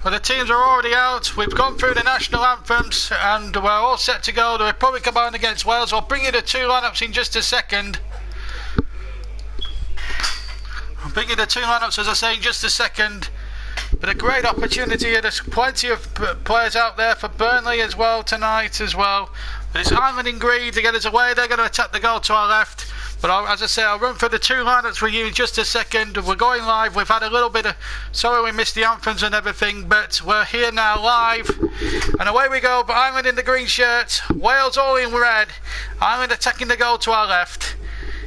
Well, the teams are already out. We've gone through the national anthems and we're all set to go. The Republic of Ireland against Wales. I'll bring you the two lineups in just a second. I'll bring you the two lineups, as I say, in just a second. But a great opportunity. There's plenty of players out there for Burnley as well tonight as well. But it's Ireland in green to get us away. They're going to attack the goal to our left. But as I say, I'll run through the two lineups with you in just a second. We're going live. We've had a little bit of... Sorry we missed the anthems and everything, but we're here now live. And away we go. But Ireland in the green shirt. Wales all in red. Ireland attacking the goal to our left.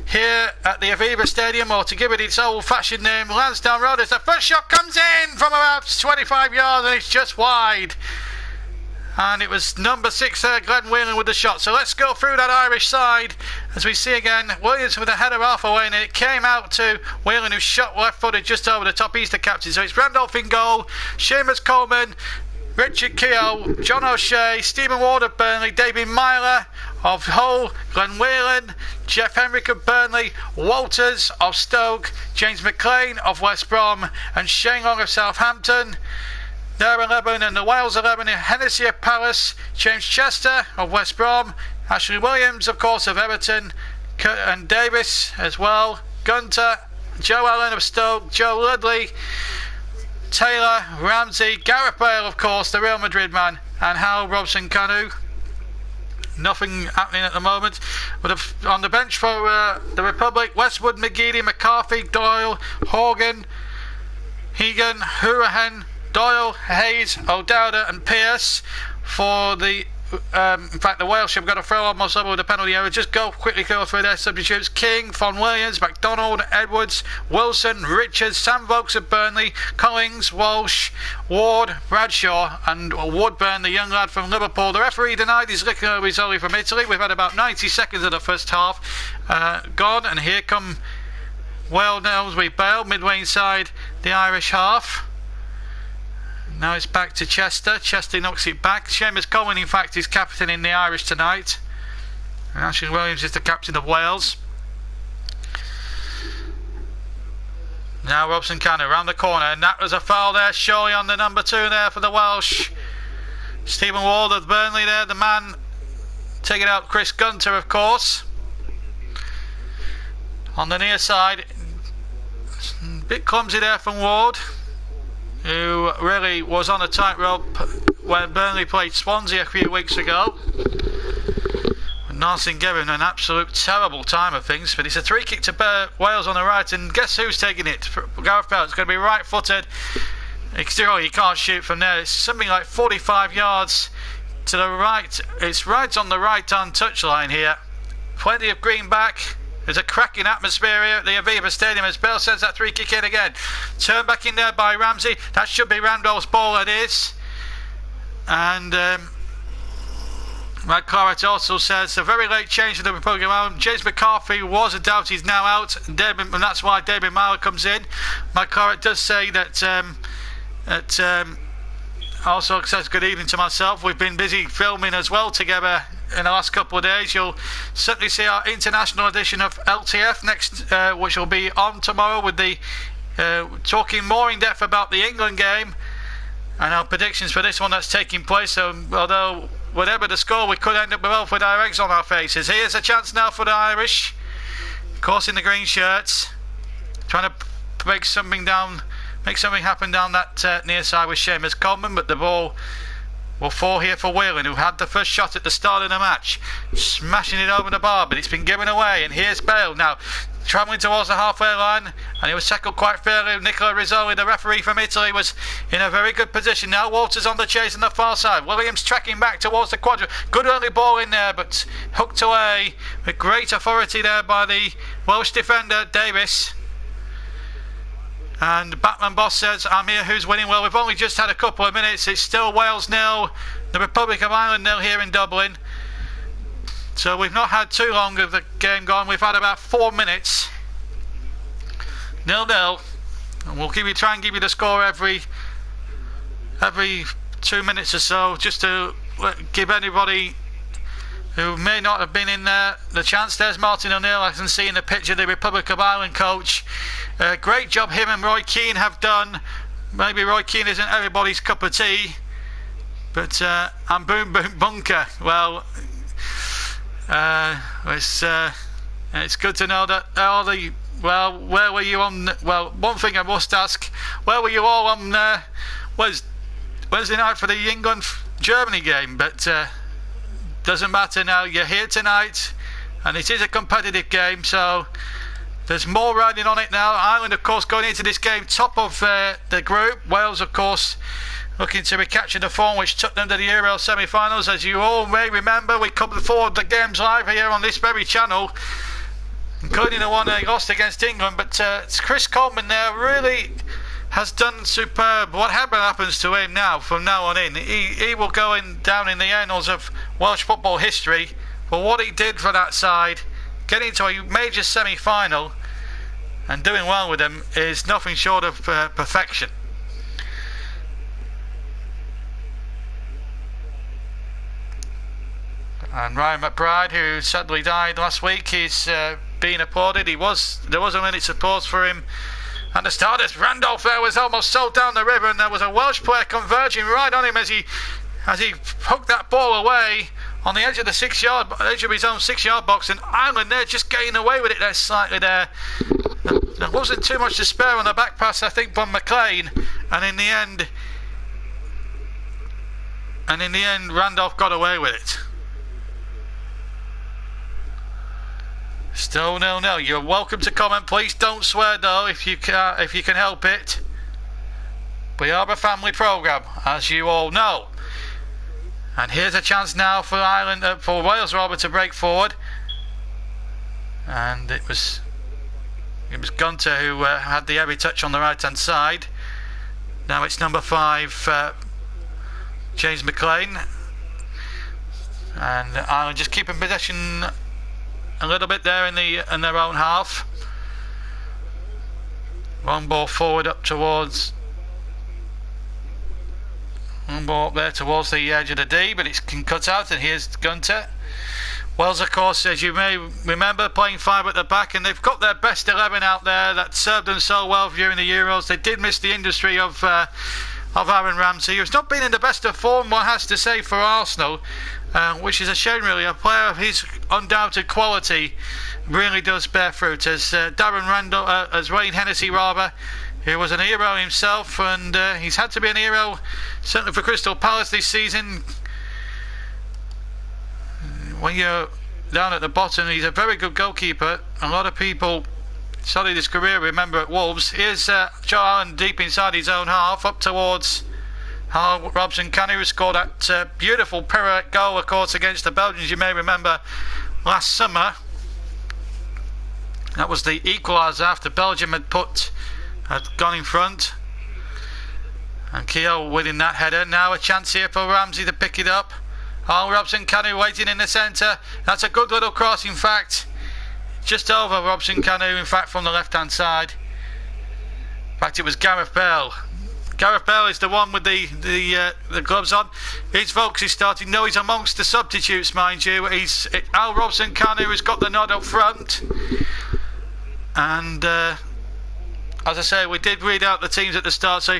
Here at the Aviva Stadium, or to give it its old-fashioned name, Lansdowne Road. As the first shot comes in from about 25 yards and it's just wide. And it was number 6 there, Glenn Whelan, with the shot. So let's go through that Irish side as we see again. Williams with a header half away, and it came out to Whelan, who shot left-footed just over the top. He's the captain. So it's Randolph in goal, Seamus Coleman, Richard Keogh, John O'Shea, Stephen Ward of Burnley, David Myler of Hull, Glenn Whelan, Jeff Henrick of Burnley, Walters of Stoke, James McLean of West Brom, and Shane Long of Southampton. Their 11, and the Wales 11, Hennessy of Palace, James Chester of West Brom, Ashley Williams, of course, of Everton, and Davis as well, Gunter, Joe Allen of Stoke, Joe Ludley, Taylor, Ramsey, Gareth Bale, of course, the Real Madrid man, and Hal Robson-Kanu. Nothing happening at the moment. But on the bench for the Republic, Westwood, McGeady, McCarthy, Doyle, Horgan, Hegan, Hourahan, Doyle, Hayes, O'Dowda and Pearce. For the in fact, the Welsh have got to throw almost over with the penalty area. Just quickly go through their substitutes. King, Von Williams, MacDonald, Edwards, Wilson, Richards, Sam Vokes of Burnley, Collins, Walsh, Ward, Bradshaw and Woodburn, the young lad from Liverpool. The referee denied his liquor Rizzoli from Italy. We've had about 90 seconds of the first half gone, and here come Wales with Bale midway inside the Irish half. Now it's back to Chester. Chester knocks it back. Seamus Coleman, in fact, is captain in the Irish tonight. And Ashley Williams is the captain of Wales. Now Robson-Kanu around the corner, and that was a foul there, surely on the number 2 there for the Welsh. Stephen Ward of Burnley there, the man taking out Chris Gunter, of course. On the near side, a bit clumsy there from Ward, who really was on a tightrope when Burnley played Swansea a few weeks ago. Narsin gave him an absolute terrible time of things, but it's a free kick to Wales on the right, and guess who's taking it? Gareth Bale. It's going to be right-footed. He can't shoot from there. It's something like 45 yards to the right. It's right on the right-hand touchline here. Plenty of green back. There's a cracking atmosphere here at the Aviva Stadium as Bale sends that free kick in again. Turned back in there by Ramsey. That should be Randolph's ball, it is. And Mike Claret also says a very late change to the Republic of Ireland. James McCarthy was a doubt, he's now out, and that's why David Myler comes in. Mike Claret does say that also says good evening to myself. We've been busy filming as well together in the last couple of days. You'll certainly see our international edition of LTF next, which will be on tomorrow with the talking more in depth about the England game and our predictions for this one that's taking place. So although whatever the score, we could end up with our eggs on our faces. Here's a chance now for the Irish, of course in the green shirts, trying to break something down, make something happen down that near side with Seamus Coleman, but the ball will fall here for Whelan, who had the first shot at the start of the match, smashing it over the bar, but it's been given away. And here's Bale now travelling towards the halfway line, and he was tackled quite fairly. Nicola Rizzoli, the referee from Italy, was in a very good position. Now Walters on the chase on the far side. Williams tracking back towards the quadrant. Good early ball in there, but hooked away with great authority there by the Welsh defender Davis. And Batman Boss says, I'm here, who's winning? Well, we've only just had a couple of minutes. It's still Wales 0, the Republic of Ireland 0 here in Dublin. So we've not had too long of the game gone. We've had about 4 minutes. 0-0. And we'll try and give you the score every 2 minutes or so, just to give anybody who may not have been in there the chance. There's Martin O'Neill, I can see in the picture, the Republic of Ireland coach. Great job him and Roy Keane have done maybe Roy Keane isn't everybody's cup of tea, but and Boom Boom Bunker, well, it's good to know that all the, well, where were you on, well, one thing I must ask, where were you all on Wednesday night for the England-Germany game? But doesn't matter now, you're here tonight, and it is a competitive game, so there's more riding on it now. Ireland, of course, going into this game top of the group. Wales, of course, looking to recapture the form which took them to the Euro semi-finals. As you all may remember, we covered forward the games live here on this very channel, including the one they lost against England. But Chris Coleman there really has done superb. What happens to him now, from now on in, he will go down in the annals of Welsh football history for what he did for that side. Getting to a major semi-final and doing well with them is nothing short of perfection. And Ryan McBride, who sadly died last week, is being applauded. There wasn't any support for him at the start. As Randolph there was almost sold down the river, and there was a Welsh player converging right on him as he hooked that ball away on the edge of the edge of his own 6-yard box, and Ireland there just getting away with it there slightly there. There wasn't too much to spare on the back pass, I think, from McLean, and in the end Randolph got away with it. Still 0-0. You're welcome to comment. Please don't swear though if you can help it. We are a family programme, as you all know. And here's a chance now for for Wales rather, to break forward. And it was Gunter who had the heavy touch on the right hand side. Now it's number 5, James McLean, and Ireland just keeping possession a little bit there in their own half. One ball forward up towards. One ball up there towards the edge of the D, but it's cut out, and here's Gunter. Wales, of course, as you may remember, playing 5 at the back, and they've got their best 11 out there that served them so well during the Euros. They did miss the industry of Aaron Ramsey, who's not been in the best of form, one has to say, for Arsenal, which is a shame really. A player of his undoubted quality really does bear fruit, as Darren Randall, as Wayne Hennessy rather, who was an hero himself, and he's had to be an hero certainly for Crystal Palace this season. When you're down at the bottom, he's a very good goalkeeper. A lot of people studied his career, remember, at Wolves. Here's Joe Allen deep inside his own half, up towards Robson-Kanu, who scored that beautiful pirouette goal, of course, against the Belgians, you may remember, last summer. That was the equaliser after Belgium had gone in front. And Keogh winning that header. Now a chance here for Ramsey to pick it up. Robson-Kanu waiting in the centre. That's a good little cross, in fact. Just over Robson-Kanu, in fact, from the left-hand side. In fact, it was Gareth Bale. Gareth Bale is the one with the gloves on. His Vokes is starting. No, he's amongst the substitutes, mind you. Al Robson-Kanu has got the nod up front. And as I say, we did read out the teams at the start, so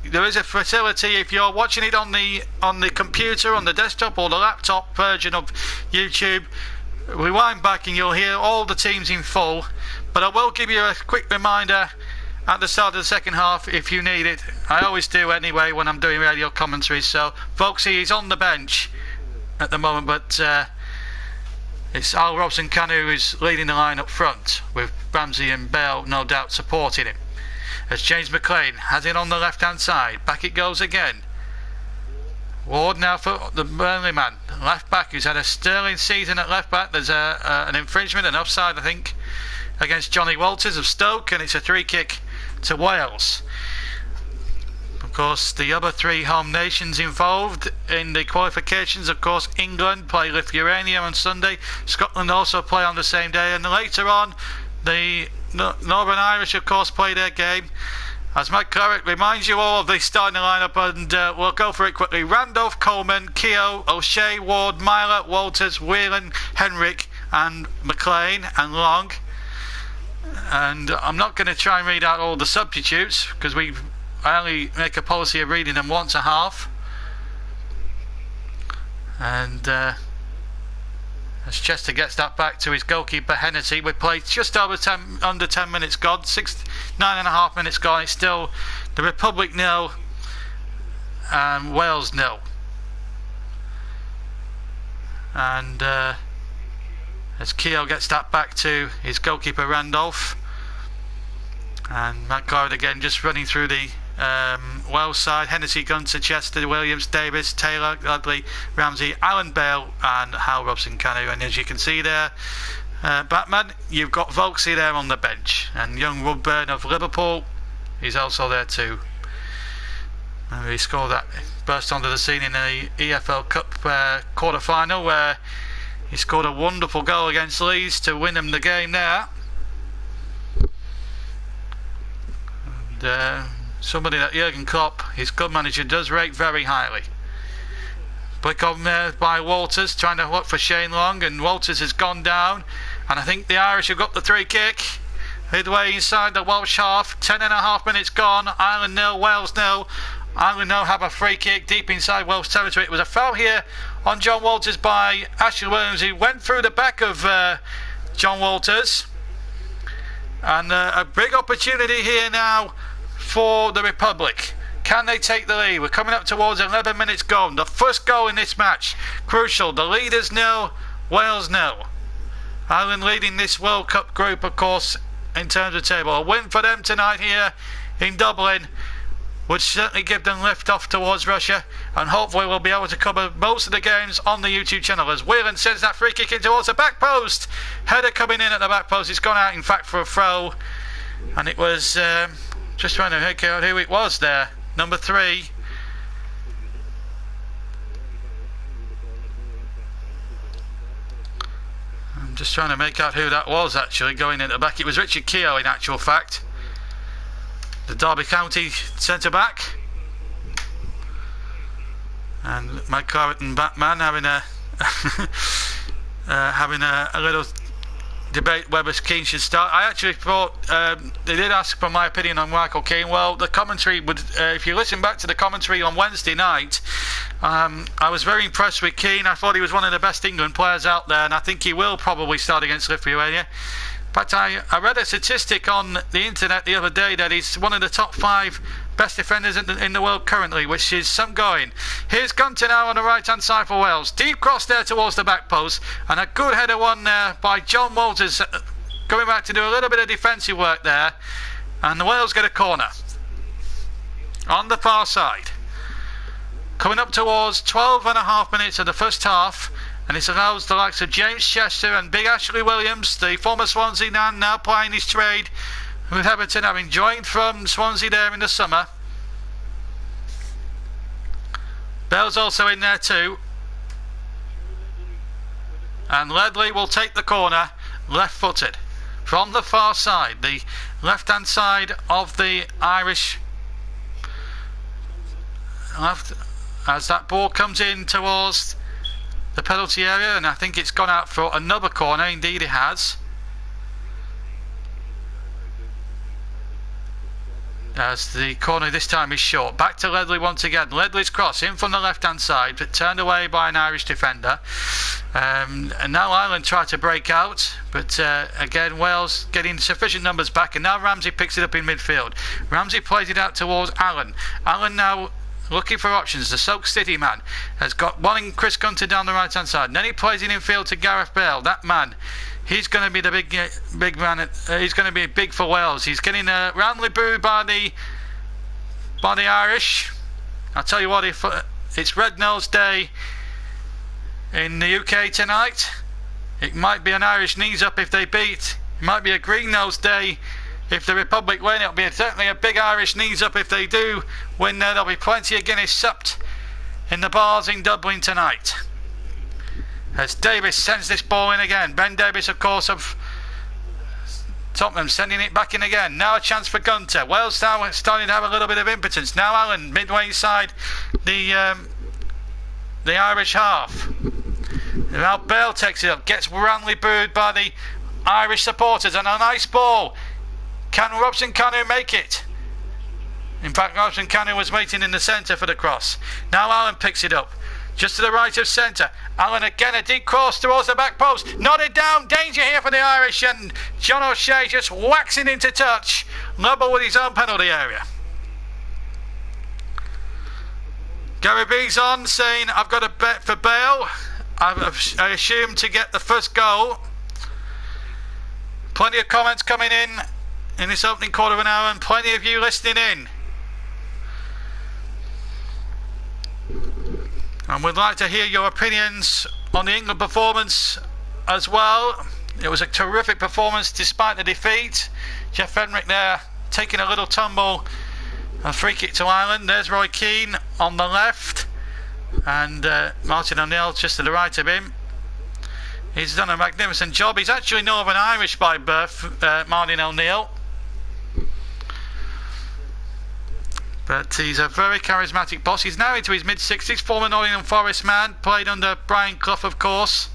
there is a facility if you're watching it on the computer, on the desktop or the laptop version of YouTube, rewind back and you'll hear all the teams in full. But I will give you a quick reminder at the start of the second half if you need it. I always do anyway when I'm doing radio commentaries. So Vokesy is on the bench at the moment, but it's Al Robson-Kanu who's leading the line up front, with Ramsey and Bale no doubt supporting him. As James McLean has it on the left hand side, back it goes again. Ward now for the Burnley man, left back, who's had a sterling season at left back. There's an infringement, an offside I think, against Johnny Walters of Stoke, and it's a free kick to Wales. Of course, the other 3 home nations involved in the qualifications, of course, England play Lithuania on Sunday, Scotland also play on the same day, and later on the Northern Irish, of course, play their game. As Mike Claret reminds you all of the starting lineup, and we'll go for it quickly. Randolph, Coleman, Keogh, O'Shea, Ward, Myler, Walters, Whelan, Henrik and McLean and Long. And I'm not going to try and read out all the substitutes because we've I only make a policy of reading them once a half. And as Chester gets that back to his goalkeeper Hennessy, we played just under 10 minutes gone, 9.5 minutes gone. It's still the Republic 0 and Wales 0. And as Keogh gets that back to his goalkeeper Randolph, and Matt Garrett again just running through the Wales side. Hennessy, Gunter, Chester, Williams, Davis, Taylor, Ledley, Ramsey, Alan Bale and Hal Robson-Kanu. And as you can see there, Batman, you've got Volksy there on the bench, and young Rudburn of Liverpool, he's also there too. And he scored that, burst onto the scene in the EFL Cup quarter-final, where he scored a wonderful goal against Leeds to win them the game there. And somebody that Jurgen Klopp, his club manager, does rate very highly. Flick on there by Walters, trying to look for Shane Long, and Walters has gone down, and I think the Irish have got the free kick midway inside the Welsh half. 10.5 minutes gone. Ireland 0, Wales 0. Ireland now have a free kick deep inside Welsh territory. It was a foul here on John Walters by Ashley Williams. He went through the back of John Walters, and a big opportunity here now for the Republic. Can they take the lead? We're coming up towards 11 minutes gone. The first goal in this match, crucial. The leaders 0, Wales 0. Ireland leading this World Cup group, of course, in terms of table. A win for them tonight here in Dublin would certainly give them lift off towards Russia, and hopefully we'll be able to cover most of the games on the YouTube channel. As Whelan sends that free kick in towards the back post. Header coming in at the back post. It's gone out in fact for a throw, and it was just trying to work out who it was there. Number 3. I'm just trying to make out who that was actually going in the back. It was Richard Keogh in actual fact, the Derby County centre back. And Mike Carrot and Batman having a having a little debate whether Keane should start. I actually thought they did ask for my opinion on Michael Keane. Well, the commentary would, if you listen back to the commentary on Wednesday night, I was very impressed with Keane. I thought he was one of the best England players out there, and I think he will probably start against Lithuania. In fact, I read a statistic on the internet the other day that he's one of the top 5 best defenders in the world currently, which is some going. Here's Gunter now on the right hand side for Wales. Deep cross there towards the back post, and a good header one there by John Walters, going back to do a little bit of defensive work there, and the Wales get a corner on the far side. Coming up towards 12.5 minutes of the first half, and this allows the likes of James Chester and Big Ashley Williams, the former Swansea man, now playing his trade with Everton, having joined from Swansea there in the summer. Bell's also in there too, and Ledley will take the corner left-footed from the far side, the left-hand side of the Irish left, as that ball comes in towards the penalty area, and I think it's gone out for another corner. Indeed it has, as the corner this time is short. Back to Ledley once again. Ledley's cross in from the left hand side, but turned away by an Irish defender. And now Ireland try to break out, but again Wales getting sufficient numbers back, and now Ramsey picks it up in midfield. Ramsey plays it out towards Allen. Allen now looking for options. The Stoke City man has got one in Chris Gunter down the right hand side, and then he plays it in field to Gareth Bale. That man, he's going to be the big man. He's going to be big for Wales. He's getting roundly booed by the Irish. I'll tell you what, if it's Red Nose Day in the UK tonight, it might be an Irish knees up if they beat. It might be a Green Nose Day if the Republic win. It'll be certainly a big Irish knees up if they do win. There'll be plenty of Guinness supped in the bars in Dublin tonight. As Davis sends this ball in again. Ben Davis, of course, of Tottenham, sending it back in again. Now a chance for Gunter. Wales now starting to have a little bit of impotence. Now Allen midway inside the Irish half. Now Bale takes it up, gets roundly booed by the Irish supporters, and a nice ball. Can Robson-Kanu make it? In fact, Robson Canu was waiting in the centre for the cross. Now Allen picks it up. Just to the right of centre. Allen again, a deep cross towards the back post. Nodded down. Danger here for the Irish. And John O'Shea just waxing into touch. Level with his own penalty area. Gary B's on saying, I've got a bet for Bale. I assume to get the first goal. Plenty of comments coming in this opening quarter of an hour, and plenty of you listening in. And we'd like to hear your opinions on the England performance as well. It was a terrific performance despite the defeat. Jeff Fenrick there taking a little tumble. A free kick to Ireland. There's Roy Keane on the left. And Martin O'Neill just to the right of him. He's done a magnificent job. He's actually Northern Irish by birth, Martin O'Neill. But he's a very charismatic boss. He's now into his mid-60s. Former Nottingham Forest man. Played under Brian Clough, of course.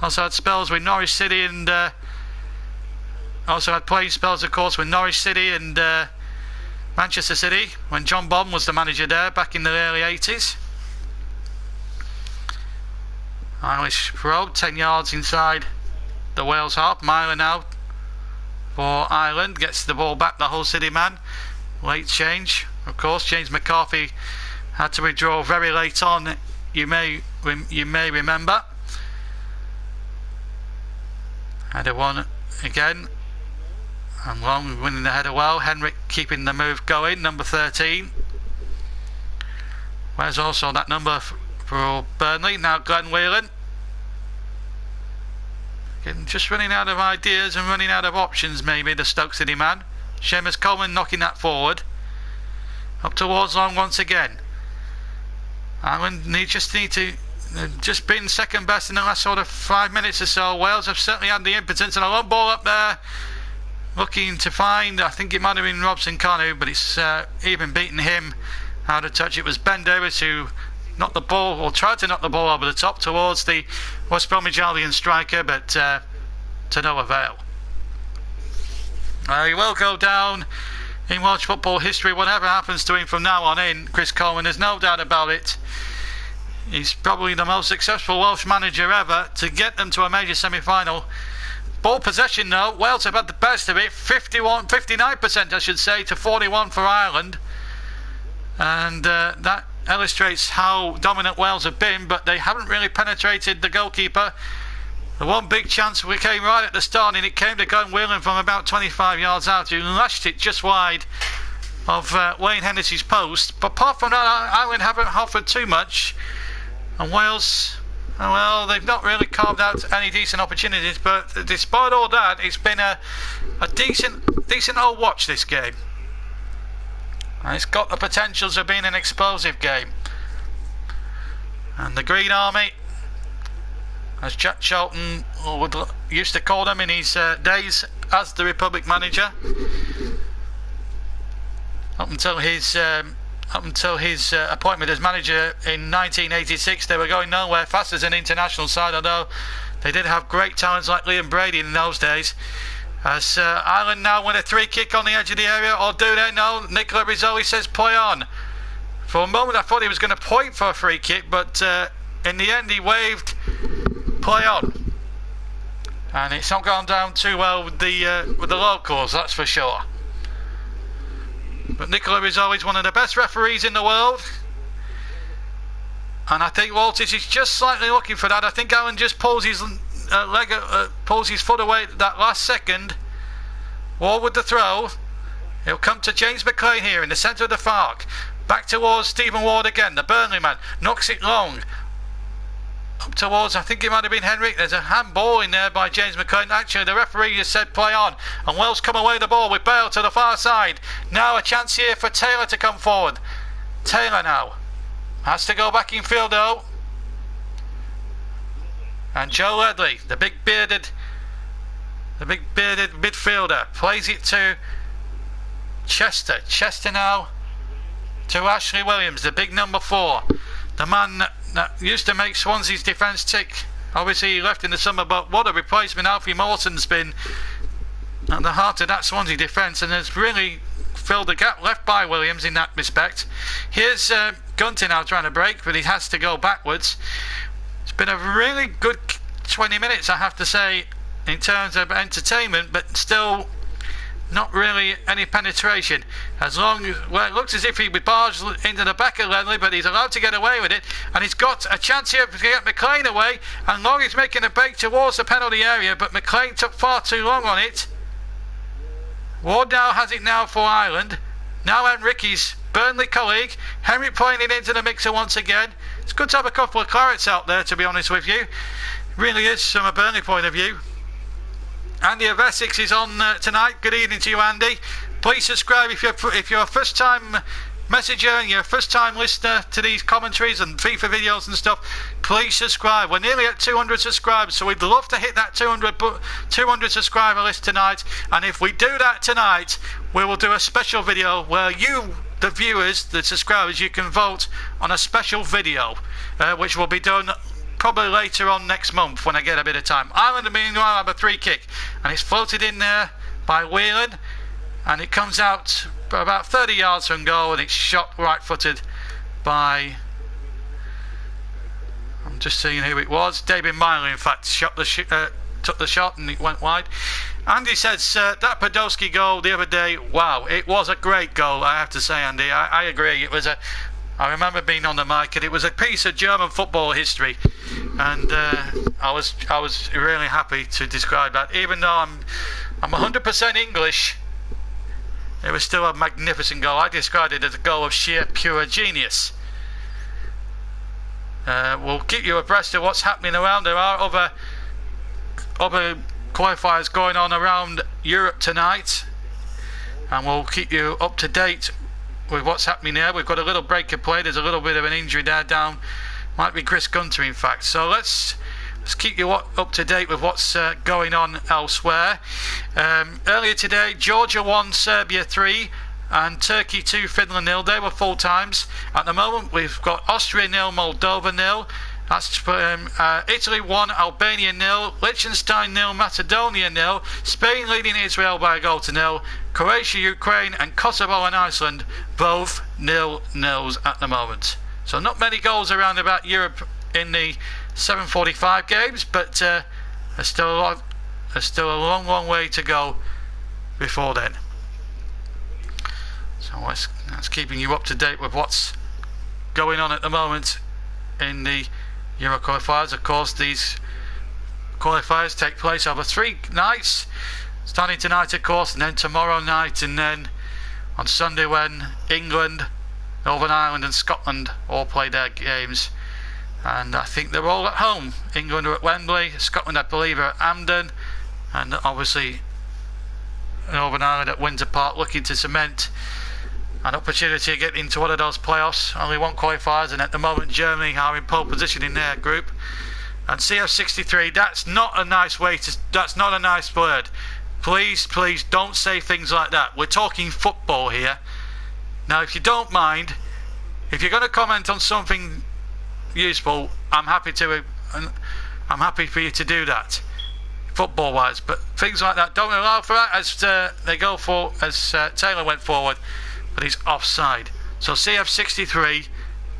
Also had spells with Norwich City and... also had playing spells, of course, with Norwich City and Manchester City when John Bond was the manager there back in the early 80s. Irish throw, 10 yards inside the Wales half. Myler now for Ireland. Gets the ball back, the Hull City man. Late change. Of course, James McCarthy had to withdraw very late on. You may remember. Header one again. And Long winning the header well. Henrik keeping the move going. Number 13. Where's also that number for Burnley. Now Glenn Whelan. Again, just running out of ideas and running out of options, maybe, the Stoke City man. Seamus Coleman knocking that forward. Up towards Long once again. Ireland just need to... just been second best in the last sort of 5 minutes or so. Wales have certainly had the impotence, and a long ball up there. Looking to find, I think it might have been Robson Canu, but it's even beaten him out of touch. It was Ben Davis who knocked the ball, or tried to knock the ball over the top towards the West Bromwich Albion striker, but to no avail. He will go down in Welsh football history, whatever happens to him from now on in, Chris Coleman, there's no doubt about it. He's probably the most successful Welsh manager ever to get them to a major semi-final. Ball possession though, Wales have had the best of it, 59% I should say, to 41 for Ireland. And that illustrates how dominant Wales have been, but they haven't really penetrated the goalkeeper. The one big chance we came right at the start, and it came to Glenn Whelan from about 25 yards out, who lashed it just wide of Wayne Hennessy's post. But apart from that, Ireland haven't offered too much, and Wales, well, they've not really carved out any decent opportunities. But despite all that, it's been a decent old watch, this game, and it's got the potentials of being an explosive game. And the Green Army, as Jack Charlton used to call them in his days as the Republic manager, up until his appointment as manager in 1986, they were going nowhere fast as an international side, although they did have great talents like Liam Brady in those days. As Ireland now win a free kick on the edge of the area, or do they? No, Nicola Rizzoli says play on. For a moment I thought he was going to point for a free kick, but in the end he waved play on, and it's not gone down too well with the locals, that's for sure. But Nicola Rizzoli is one of the best referees in the world, and I think Walters is just slightly looking for that. I think Allen just pulls his pulls his foot away at that last second. Ward with the throw. It'll come to James McLean here in the centre of the park. Back towards Stephen Ward again, the Burnley man. Knocks it long. Up towards, I think it might have been Henrik. There's a handball in there by James McLean. Actually, the referee has said play on. And Wales come away the ball with Bale to the far side. Now a chance here for Taylor to come forward. Taylor now has to go back in field though. And Joe Ledley, the big bearded midfielder, plays it to Chester. Chester now to Ashley Williams, the big number 4. The man that used to make Swansea's defence tick. Obviously he left in the summer, but what a replacement Alfie Morton's been at the heart of that Swansea defence, and has really fill the gap left by Williams in that respect. Here's Gunter now trying to break, but he has to go backwards. It's been a really good 20 minutes, I have to say, in terms of entertainment, but still not really any penetration. As long as, well, it looks as if he would barge into the back of Lenley, but he's allowed to get away with it, and he's got a chance here to get McLean away, and Long is making a break towards the penalty area, but McLean took far too long on it. Ward now has it now for Ireland. Now Henricky's Burnley colleague. Henrik playing it into the mixer once again. It's good to have a couple of clarets out there, to be honest with you. It really is from a Burnley point of view. Andy of Essex is on tonight. Good evening to you, Andy. Please subscribe if you're a first time messenger and you're a first time listener to these commentaries and FIFA videos and stuff. Please subscribe. We're nearly at 200 subscribers, so we'd love to hit that 200 subscriber list tonight. And if we do that tonight, we will do a special video where you, the viewers, the subscribers, you can vote on a special video, which will be done probably later on next month when I get a bit of time. Ireland, meanwhile, have a free kick, and it's floated in there by Whelan, and it comes out about 30 yards from goal, and it's shot right-footed by, I'm just seeing who it was, David Miley, in fact, took the shot and it went wide. Andy says that Podolski goal the other day, wow, it was a great goal, I have to say, Andy. I agree. It was I remember being on the mic, and it was a piece of German football history, and I was really happy to describe that. Even though I'm 100% English, it was still a magnificent goal. I described it as a goal of sheer pure genius. We'll keep you abreast of what's happening around. There are other qualifiers going on around Europe tonight, and we'll keep you up to date with what's happening there. We've got a little break of play. There's a little bit of an injury there down. Might be Chris Gunter, in fact. So let's keep you up to date with what's going on elsewhere. Earlier today, Georgia won, Serbia 3, and Turkey 2, Finland 0. They were full times. At the moment, we've got Austria 0, Moldova 0. That's Italy 1, Albania 0, Liechtenstein 0, Macedonia 0, Spain leading Israel by a goal to 0, Croatia, Ukraine, and Kosovo and Iceland both 0-0s at the moment. So not many goals around about Europe in the 7:45 games, but there's still a long way to go before then. So that's keeping you up to date with what's going on at the moment in the Euro qualifiers. Of course, these qualifiers take place over 3 nights, starting tonight, of course, and then tomorrow night, and then on Sunday when England, Northern Ireland and Scotland all play their games. And I think they're all at home. England are at Wembley, Scotland, I believe, are at Hampden, and obviously Northern Ireland at Windsor Park, looking to cement an opportunity to get into one of those playoffs. Only one qualifiers, and at the moment Germany are in pole position in their group. And CF63, that's not a nice word. Please don't say things like that. We're talking football here. Now, if you don't mind, if you're going to comment on something useful, I'm happy for you to do that, football wise. But things like that, don't allow for that, as they go for, as Taylor went forward, but he's offside. So CF63,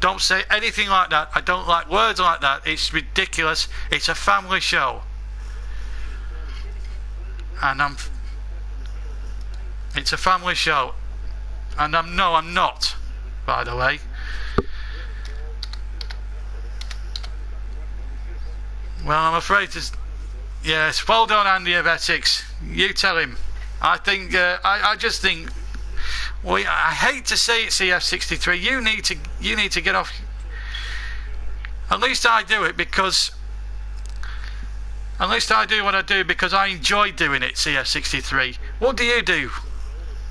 don't say anything like that. I don't like words like that. It's ridiculous. It's a family show, and it's a family show, and I'm not, by the way. Well, I'm afraid to. Yes, well done, Andy of Essex. You tell him. I think I just think. Well, I hate to say it, CF63. You need to get off. At least I do it because. At least I do what I do because I enjoy doing it, CF63. What do you do?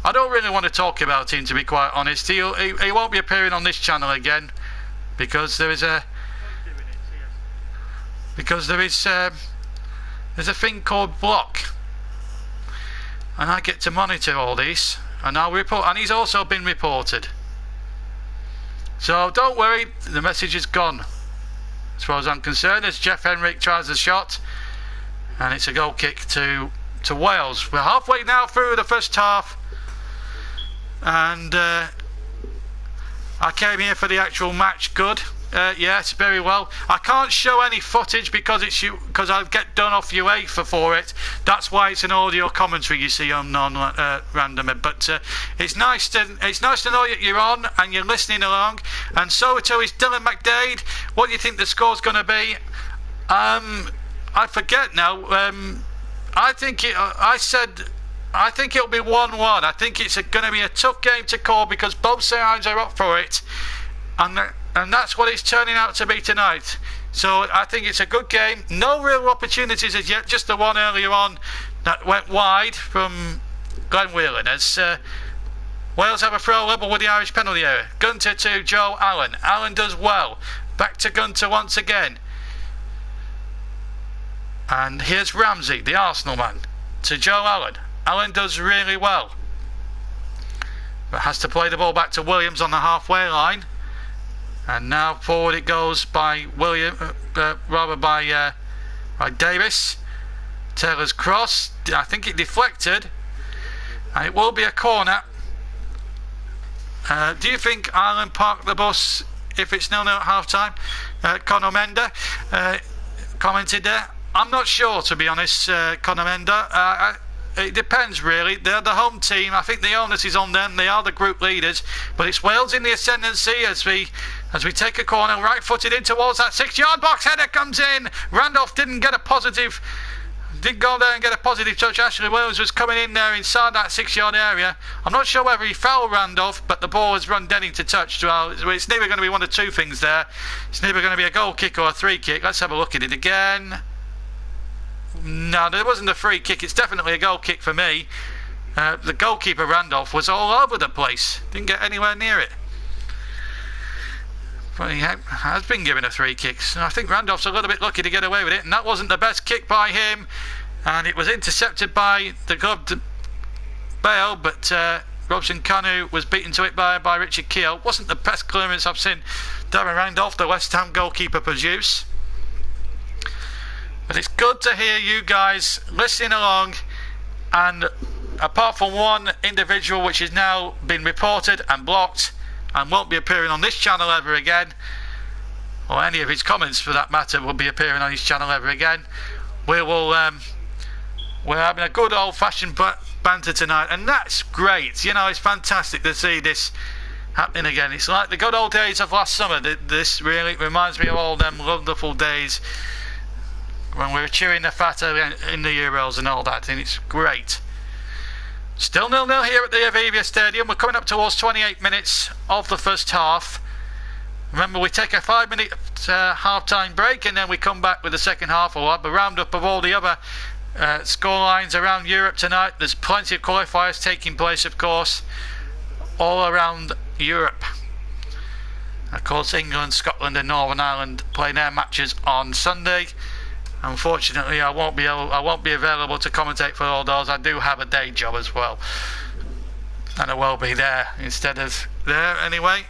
I don't really want to talk about him, to be quite honest. He won't be appearing on this channel again because there's a thing called block, and I get to monitor all these, and I'll report. And he's also been reported. So don't worry, the message is gone, as far as I'm concerned. As Jeff Henrik tries a shot, and it's a goal kick to Wales. We're halfway now through the first half. and I came here for the actual match. Good. Yes, very well. I can't show any footage because I'll get done off UEFA for it. That's why it's an audio commentary, you see, on random. But it's nice to know that you're on and you're listening along. And so too is Dylan McDade. What do you think the score's going to be? I forget now. I think it'll be 1-1. I think it's going to be a tough game to call because both sides are up for it, and that's what it's turning out to be tonight. So I think it's a good game. No real opportunities as yet, just the one earlier on that went wide from Glenn Whelan as Wales have a throw level with the Irish penalty area. Gunter to Joe Allen. Allen does well. Back to Gunter once again. And here's Ramsey, the Arsenal man, to Joe Allen. Allen does really well, but has to play the ball back to Williams on the halfway line. And now forward it goes by by Davis. Taylor's cross. I think it deflected, and it will be a corner. Do you think Ireland parked the bus if it's 0-0 at half time? Conor Mender commented there. I'm not sure, to be honest, Conor Mender. It depends, really. They're the home team. I think the onus is on them. They are the group leaders. But it's Wales in the ascendancy as we take a corner, right-footed in towards that 6-yard box. Header comes in. Randolph didn't go there and get a positive touch. Ashley Williams was coming in there inside that 6-yard area. I'm not sure whether he fell, Randolph, but the ball has run dead into touch. Well, it's neither going to be one of two things there. It's neither going to be a goal kick or a free kick. Let's have a look at it again. No, there wasn't a free kick. It's definitely a goal kick for me. The goalkeeper, Randolph, was all over the place. Didn't get anywhere near it. But he has been given a free kick. So I think Randolph's a little bit lucky to get away with it. And that wasn't the best kick by him. And it was intercepted by the gloved Bale. But Robson Kanu was beaten to it by Richard Keogh. Wasn't the best clearance I've seen Darren Randolph, the West Ham goalkeeper, produce. But it's good to hear you guys listening along, and apart from one individual which has now been reported and blocked and won't be appearing on this channel ever again, or any of his comments for that matter will be appearing on his channel ever again, we're having a good old-fashioned banter tonight, and that's great. You know, it's fantastic to see this happening again. It's like the good old days of last summer. This really reminds me of all them wonderful days when we were chewing the fat in the Euros and all that, and it's great. Still 0-0 here at the Aviva Stadium. We're coming up towards 28 minutes of the first half. Remember, we take a 5-minute half-time break, and then we come back with the second half. We'll have a roundup of all the other scorelines around Europe tonight. There's plenty of qualifiers taking place, of course, all around Europe. Of course, England, Scotland and Northern Ireland play their matches on Sunday. Unfortunately, I won't be available to commentate for all those. I do have a day job as well, and I will be there instead of there anyway.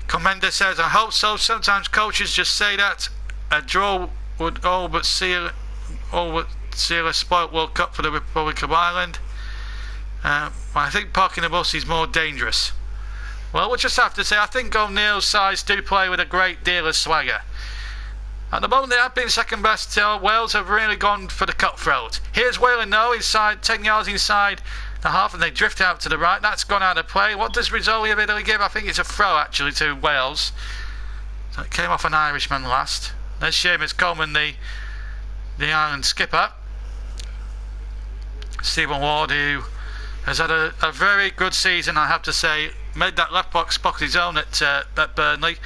Commander says, I hope so. Sometimes coaches just say that a draw would all but seal a spoilt World Cup for the Republic of Ireland. I think parking the bus is more dangerous. Well, we'll just have to say, I think O'Neill's sides do play with a great deal of swagger. At the moment, they have been second best. Wales have really gone for the cutthroat. Here's Whelan now, inside 10 yards inside the half, and they drift out to the right. That's gone out of play. What does Rizzoli eventually give? I think it's a throw actually to Wales. So it came off an Irishman last. There's Seamus Coleman, the Ireland skipper. Stephen Ward, who has had a very good season, I have to say. Made that left box spot his own at Burnley.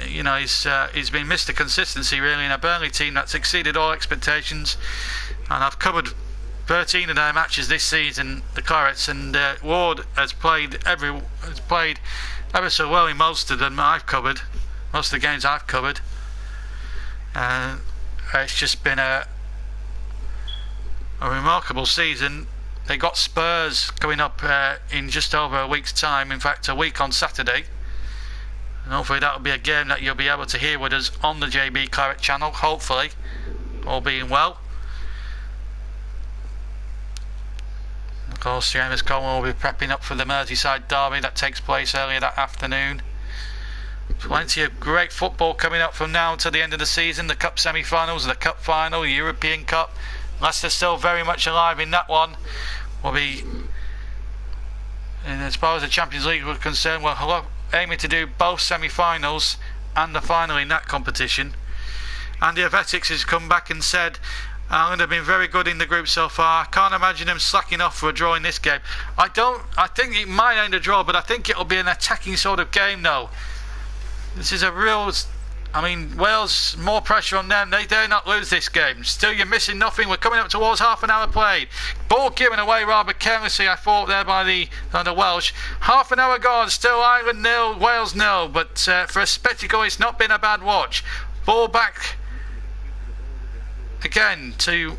You know, he's been Mr. Consistency really in a Burnley team that's exceeded all expectations, and I've covered 13 of their matches this season, the Clarets, and Ward has played ever so well in most of them I've covered, most of the games I've covered. It's just been a remarkable season. They got Spurs coming up in just over a week's time, in fact a week on Saturday. And hopefully that'll be a game that you'll be able to hear with us on the JB Claret channel, hopefully, all being well. Of course, Seamus Coleman will be prepping up for the Merseyside derby that takes place earlier that afternoon. Plenty of great football coming up from now to the end of the season. The Cup semi-finals, the Cup final, the European Cup. Leicester still very much alive in that one. Will be, as far as the Champions League we're concerned, we're aiming to do both semi-finals and the final in that competition. Andy of Essex has come back and said Ireland have been very good in the group so far. I can't imagine them slacking off for a draw in this game. I think it might end a draw, but I think it'll be an attacking sort of game though. This is a real, Wales, more pressure on them. They dare not lose this game. Still, you're missing nothing. We're coming up towards half an hour played. Ball given away rather carelessly, I thought, there by the Welsh. Half an hour gone. Still Ireland 0, Wales 0. But for a spectacle, it's not been a bad watch. Ball back again to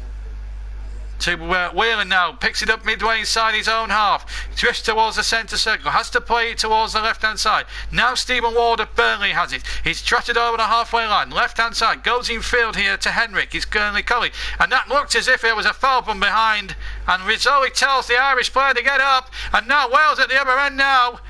Whelan now, picks it up midway inside his own half, drifts towards the centre circle, has to play it towards the left hand side. Now Stephen Ward of Burnley has it. He's trotted over the halfway line, left hand side, goes in field here to Henrik, his Burnley colleague, and that looked as if it was a foul from behind, and Rizzoli tells the Irish player to get up, and now Wales at the other end now.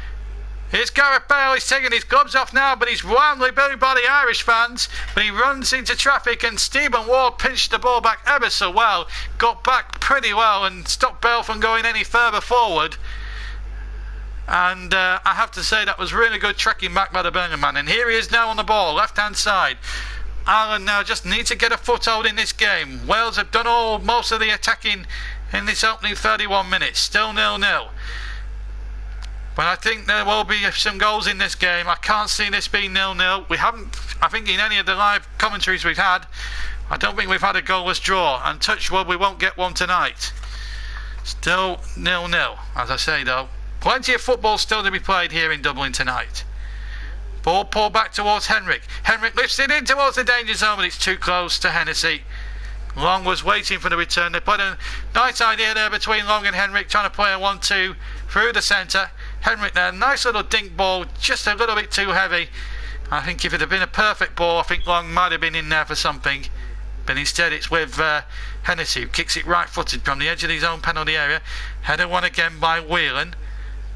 Here's Gareth Bale, he's taking his gloves off now, but he's roundly booed by the Irish fans. But he runs into traffic and Stephen Ward pinched the ball back ever so well. Got back pretty well and stopped Bale from going any further forward. And I have to say that was really good tracking back by the Birmingham man. And here he is now on the ball, left hand side. Ireland now just need to get a foothold in this game. Wales have done most of the attacking in this opening 31 minutes. Still 0-0. But I think there will be some goals in this game. I can't see this being 0-0. We haven't, I think in any of the live commentaries we've had, I don't think we've had a goalless draw. And touch wood, we won't get one tonight. Still 0-0. As I say though, plenty of football still to be played here in Dublin tonight. Ball pulled back towards Henrik. Henrik lifts it in towards the danger zone, but it's too close to Hennessy. Long was waiting for the return. They put a nice idea there between Long and Henrik, trying to play a 1-2 through the centre. Henrik there, nice little dink ball, just a little bit too heavy. I think if it had been a perfect ball, I think Long might have been in there for something. But instead it's with Hennessy, who kicks it right-footed from the edge of his own penalty area. Header one again by Whelan.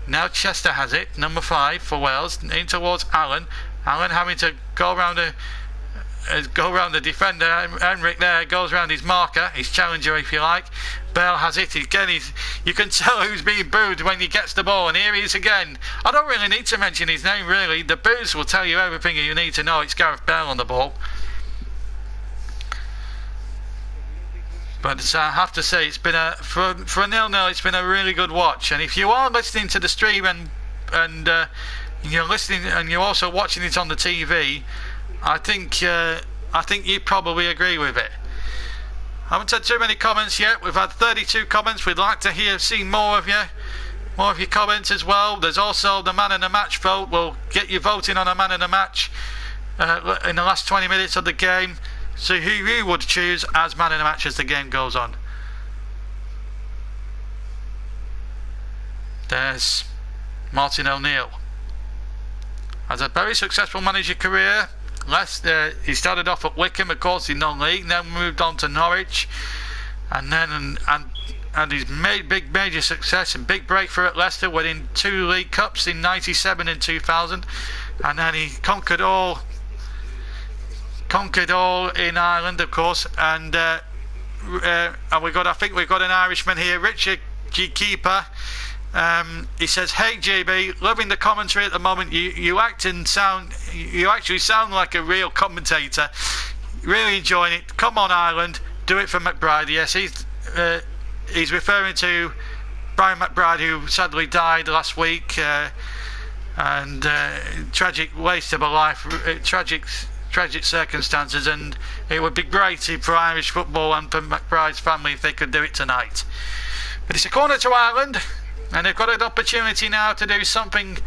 Now Chester has it, number 5 for Wales, in towards Allen. Allen having to go around the defender. Henrik there goes around his marker, his challenger if you like. Bale has it again. You can tell who's being booed when he gets the ball, and here he is again. I don't really need to mention his name really. The boos will tell you everything you need to know. It's Gareth Bale on the ball. But I have to say, it's been for a 0-0, it's been a really good watch. And if you are listening to the stream and you're listening and you're also watching it on the TV, I think you probably agree with it. I haven't had too many comments yet. We've had 32 comments. We'd like to see more of your comments as well. There's also the man of the match vote. We'll get you voting on a man of the match in the last 20 minutes of the game. So who you would choose as man of the match as the game goes on. There's Martin O'Neill. Has a very successful manager career. He started off at Wycombe, of course, in non-league, then moved on to Norwich, and he's made major success and big breakthrough at Leicester, winning 2 League Cups in '97 and 2000, and then he conquered all in Ireland, of course, and I think we've got an Irishman here, Richard G. Keeper. He says, "Hey JB, loving the commentary at the moment. You actually sound like a real commentator. Really enjoying it. Come on Ireland, do it for McBride." Yes, he's referring to Brian McBride, who sadly died last week, and tragic waste of a life, tragic circumstances, and it would be great for Irish football and for McBride's family if they could do it tonight. But it's a corner to Ireland. And they've got an opportunity now to do something.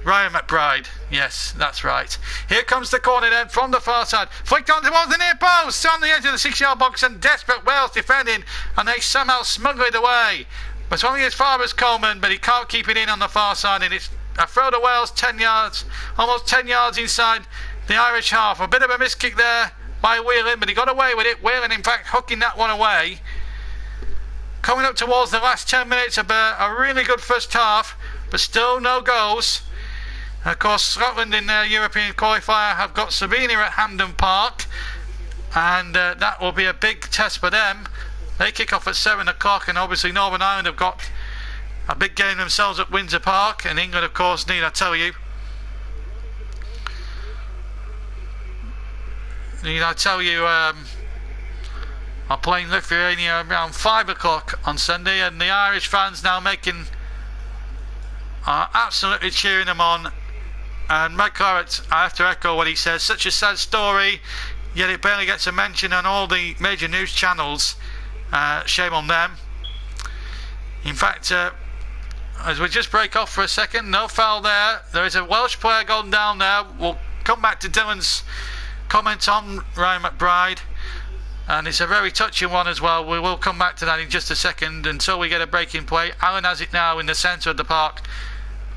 Ryan McBride, yes, that's right. Here comes the corner then from the far side. Flicked on towards the near post, on the edge of the 6-yard box, and desperate Wales defending, and they somehow smuggle it away. But only as far as Coleman, but he can't keep it in on the far side, and it's a throw to Wales 10 yards, almost 10 yards inside the Irish half. A bit of a miss kick there by Whelan, but he got away with it. Whelan, in fact, hooking that one away. coming up towards the last 10 minutes of a really good first half, but still no goals. Of course, Scotland in their European qualifier have got Slovenia at Hampden Park, and that will be a big test for them. They kick off at 7 o'clock, and obviously Northern Ireland have got a big game themselves at Windsor Park, and England, of course, need I tell you, are playing Lithuania around 5 o'clock on Sunday, and the Irish fans now are absolutely cheering them on. And Mike Claret, I have to echo what he says, such a sad story, yet it barely gets a mention on all the major news channels. Shame on them. In fact, as we just break off for a second, no foul there. There is a Welsh player gone down there. We'll come back to Dylan's comment on Ryan McBride, and it's a very touching one as well. We will come back to that in just a second until we get a break in play. Alan has it now in the centre of the park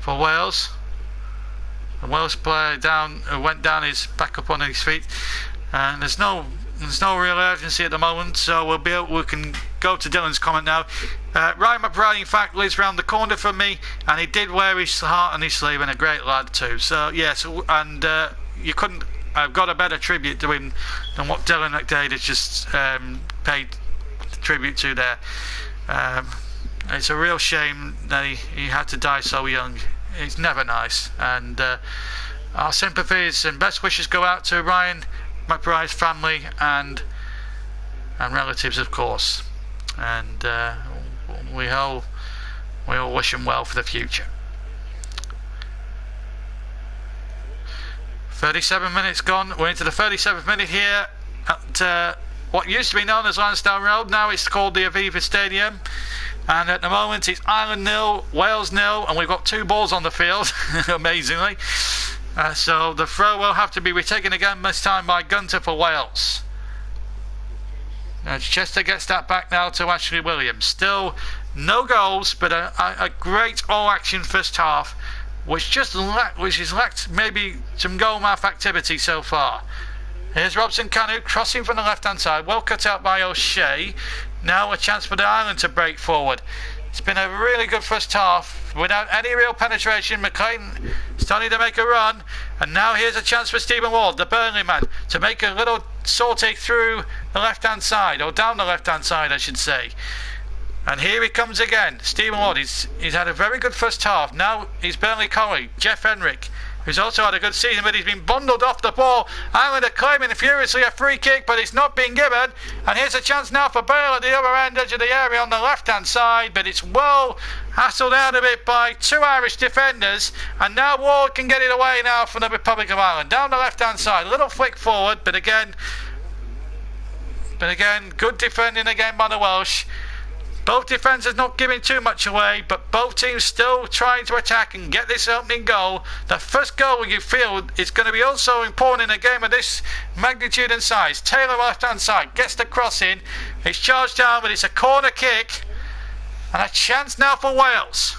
for Wales. The Welsh player went down, is back up on his feet, and there's no real urgency at the moment, so we can go to Dylan's comment now. Ryan McBride, in fact, lives round the corner from me, and he did wear his heart on his sleeve, and a great lad too. So yes, and you couldn't have got a better tribute to him than what Dylan McDade has just paid tribute to there. It's a real shame that he had to die so young. It's never nice, and our sympathies and best wishes go out to Ryan McBride's family and relatives, of course, and we all wish him well for the future. 37 minutes gone. We're into the 37th minute here at what used to be known as Lansdowne Road. Now it's called the Aviva Stadium, and at the moment it's Ireland 0, Wales 0, and we've got 2 balls on the field amazingly. So the throw will have to be retaken again, this time by Gunter for Wales. Chester gets that back now to Ashley Williams. Still no goals, but a great all-action first half, which has lacked maybe some goal-mouth activity so far. Here's Robson Canu crossing from the left-hand side, well cut out by O'Shea. Now a chance for the Ireland to break forward. It's been a really good first half without any real penetration. McLean starting to make a run, and now here's a chance for Stephen Ward, the Burnley man, to make a little sortie through the left-hand side, or down the left-hand side I should say. And here he comes again, Stephen Ward. He's had a very good first half. Now his Burnley colleague Jeff Henrik, who's also had a good season, but he's been bundled off the ball. Ireland are claiming furiously a free kick, but it's not been given. And here's a chance now for Bale at the other edge of the area on the left-hand side, but it's well hassled out of it by 2 Irish defenders. And now Ward can get it away now from the Republic of Ireland. Down the left-hand side, a little flick forward, but again, good defending again by the Welsh. Both defenders not giving too much away, but both teams still trying to attack and get this opening goal. The first goal you feel is going to be also important in a game of this magnitude and size. Taylor left-hand side gets the cross in. It's charged down, but it's a corner kick. And a chance now for Wales.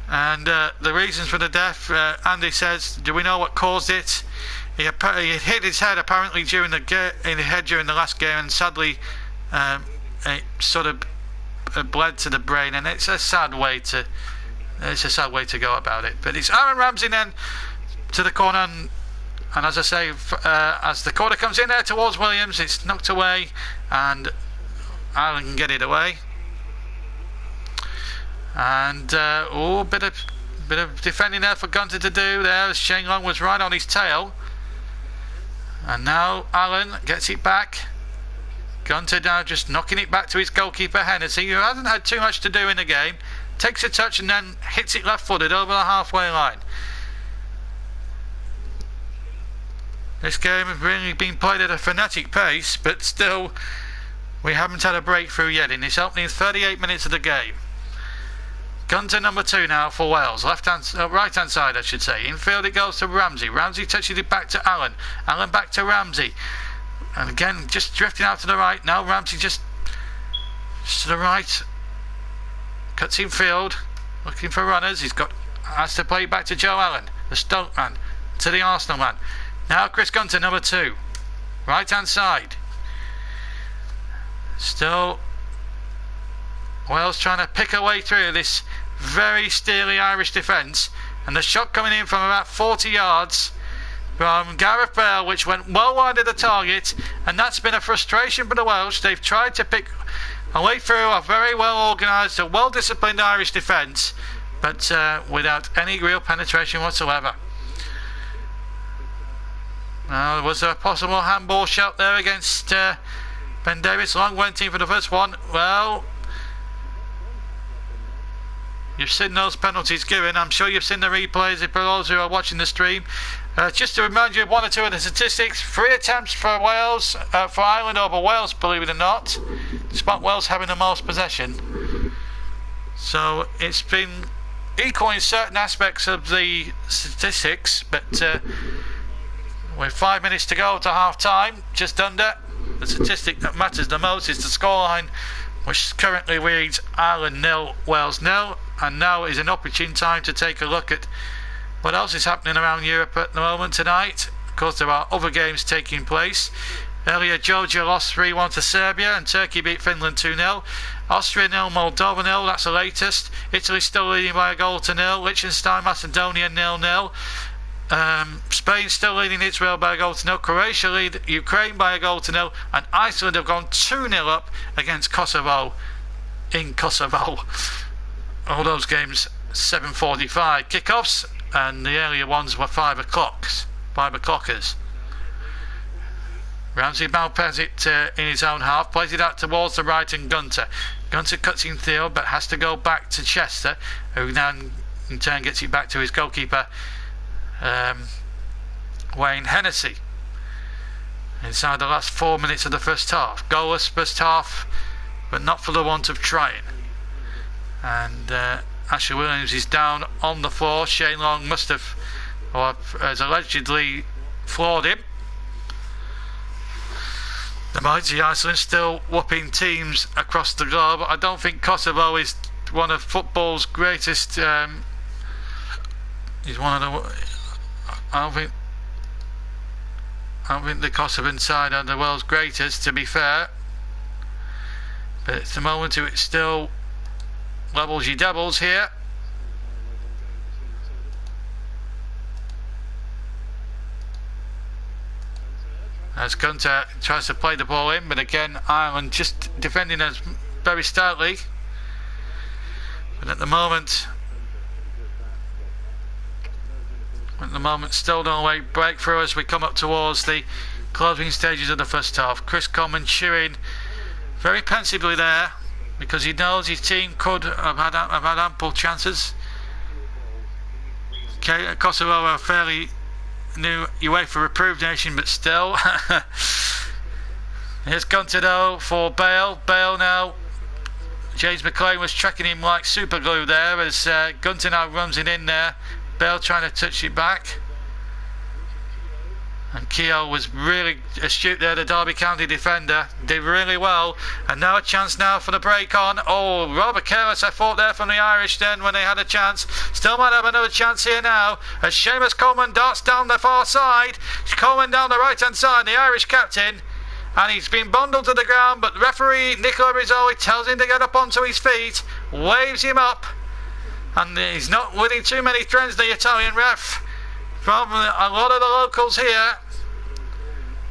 And the reasons for the death, Andy says, do we know what caused it? He hit his head apparently during the last game, and sadly it sort of bled to the brain, and it's a sad way to go about it. But it's Aaron Ramsey then to the corner, and as I say, as the corner comes in there towards Williams, it's knocked away, and Ireland can get it away. And bit of defending there for Gunter to do there, as Shane Long was right on his tail. And now Allen gets it back. Gunter now just knocking it back to his goalkeeper Hennessy, who hasn't had too much to do in the game. Takes a touch and then hits it left-footed over the halfway line. This game has really been played at a frenetic pace, but still we haven't had a breakthrough yet in this opening 38 minutes of the game. Gunter number 2 now for Wales, right-hand side I should say. Infield it goes to Ramsey. Ramsey touches it back to Allen. Allen back to Ramsey. And again, just drifting out to the right. Now Ramsey just to the right. Cuts in field, looking for runners. Has to play it back to Joe Allen, the Stoke man, to the Arsenal man. Now Chris Gunter number 2, right-hand side. Still Wales trying to pick a way through this very steely Irish defence, and the shot coming in from about 40 yards from Gareth Bale, which went well wide of the target, and that's been a frustration for the Welsh. They've tried to pick a way through a very well organised, a well disciplined Irish defence, but without any real penetration whatsoever. Now, was there a possible handball shot there against Ben Davies? Long went in for the first one. Well, you've seen those penalties given. I'm sure you've seen the replays for those who are watching the stream. Just to remind you of one or two of the statistics: 3 attempts for Wales, for Ireland over Wales, believe it or not, despite Wales having the most possession. So it's been equal in certain aspects of the statistics, but with 5 minutes to go to half time, just under, the statistic that matters the most is the scoreline, which currently reads Ireland 0, Wales 0. And now is an opportune time to take a look at what else is happening around Europe at the moment tonight. Of course, there are other games taking place. Earlier, Georgia lost 3-1 to Serbia, and Turkey beat Finland 2-0. Austria 0, Moldova 0, that's the latest. Italy still leading by a goal to 0. Liechtenstein, Macedonia 0-0. Spain still leading Israel by a goal to 0. Croatia lead Ukraine by a goal to 0. And Iceland have gone 2-0 up against Kosovo in Kosovo. All those games 7:45 kickoffs, and the earlier ones were 5 o'clockers. Ramsey Malpez it in his own half, plays it out towards the right, and Gunter cuts in field, but has to go back to Chester, who then in turn gets it back to his goalkeeper Wayne Hennessy. Inside the last 4 minutes of the first half, goalless first half, but not for the want of trying. And Ashley Williams is down on the floor. Shane Long must have, or has allegedly, floored him. The mighty Iceland still whooping teams across the globe. I don't think Kosovo is one of football's greatest. He's one of the. I don't think the Kosovan side are the world's greatest, to be fair. But at the moment, it's still levels you doubles here. As Gunter tries to play the ball in, but again Ireland just defending us very stoutly. But at the moment still no way breakthrough as we come up towards the closing stages of the first half. Chris Coleman chewing very pensively there, because he knows his team could have had ample chances. Kosovo are a fairly new UEFA approved nation, but still. Here's Gunter though for Bale. Bale now. James McLean was tracking him like super glue there, as Gunter now runs it in there. Bale trying to touch it back. And Keogh was really astute there, the Derby County defender. Did really well. And now a chance now for the break on. Oh, rather careless, I thought, there from the Irish then when they had a chance. Still might have another chance here now, as Seamus Coleman darts down the far side. Coleman down the right hand side, the Irish captain. And he's been bundled to the ground, but referee Nicola Rizzoli tells him to get up onto his feet. Waves him up. And he's not winning too many threads, the Italian ref. From a lot of the locals here.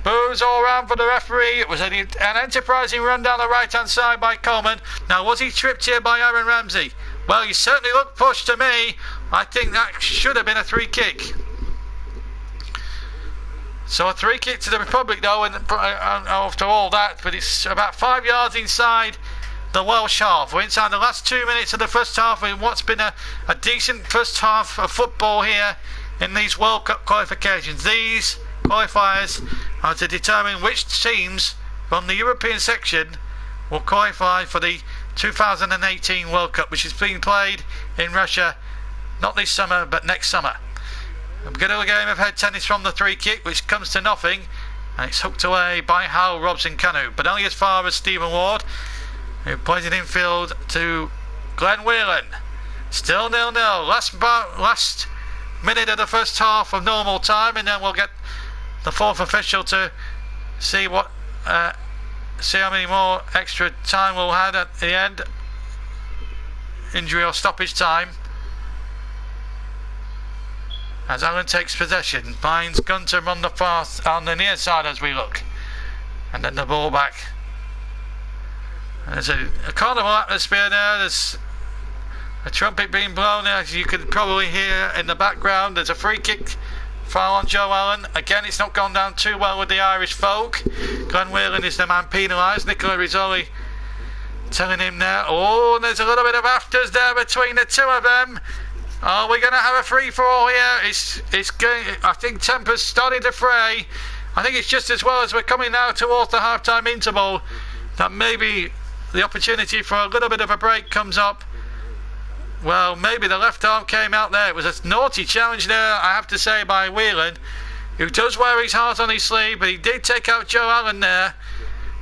Boos all round for the referee. It was an enterprising run down the right hand side by Coleman. Now, was he tripped here by Aaron Ramsey? Well, he certainly looked pushed to me. I think that should have been a free kick. So a free kick to the Republic though, and after all that, but it's about 5 yards inside the Welsh half. We're inside the last 2 minutes of the first half in what's been a decent first half of football here in these World Cup qualifications. These qualifiers are to determine which teams from the European section will qualify for the 2018 World Cup, which is being played in Russia not this summer but next summer. We'll get a game of head tennis from the free kick, which comes to nothing, and it's hooked away by Hal Robson-Kanu, but only as far as Stephen Ward, who plays it infield to Glenn Whelan. Still 0-0. Last minute of the first half of normal time, and then we'll get the fourth official to see what see how many more extra time we'll have at the end. Injury or stoppage time. As Allen takes possession, finds Gunter on the near side as we look. And then the ball back. There's a carnival atmosphere there. There's a trumpet being blown, as you can probably hear in the background. There's a free kick foul on Joe Allen. Again, it's not gone down too well with the Irish folk. Glenn Whelan is the man penalised. Nicola Rizzoli telling him there. Oh, there's a little bit of afters there between the two of them. Are we going to have a free-for-all here? It's going. I think tempers starting to fray. I think it's just as well as we're coming now towards the half-time interval that maybe the opportunity for a little bit of a break comes up. Well, maybe the left arm came out there. It was a naughty challenge there, I have to say, by Whelan, who does wear his heart on his sleeve, but he did take out Joe Allen there.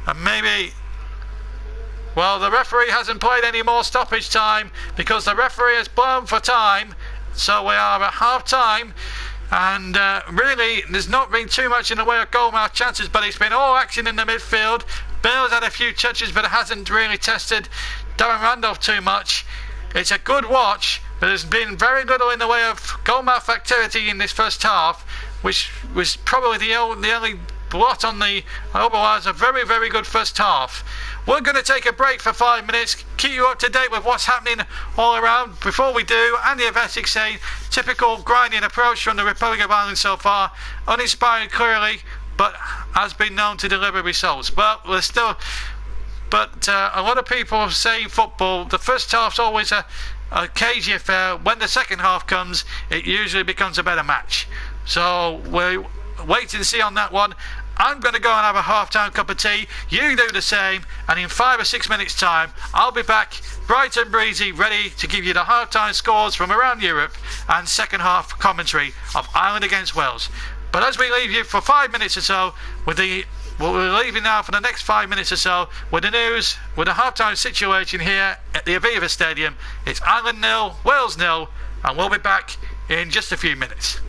And maybe, well, the referee hasn't played any more stoppage time because the referee has blown for time. So we are at half-time. And really, there's not been too much in the way of goal-mouth chances, but it's been all action in the midfield. Bale's had a few touches, but it hasn't really tested Darren Randolph too much. It's a good watch, but there's been very little in the way of goal-mouth activity in this first half, which was probably the only blot on the otherwise a very, very good first half. We're going to take a break for 5 minutes, keep you up to date with what's happening all around. Before we do, Andy of Essex saying, typical grinding approach from the Republic of Ireland so far, uninspired clearly, but has been known to deliver results. But we're still... But a lot of people say in football, the first half's always a cagey affair. When the second half comes, it usually becomes a better match. So we'll wait and see on that one. I'm going to go and have a half-time cup of tea. You do the same. And in 5 or 6 minutes' time, I'll be back bright and breezy, ready to give you the half-time scores from around Europe and second half commentary of Ireland against Wales. But as we leave you for 5 minutes or so with the... Well, we're leaving now for the next 5 minutes or so with the news, with the half-time situation here at the Aviva Stadium. It's Ireland 0, Wales 0, and we'll be back in just a few minutes.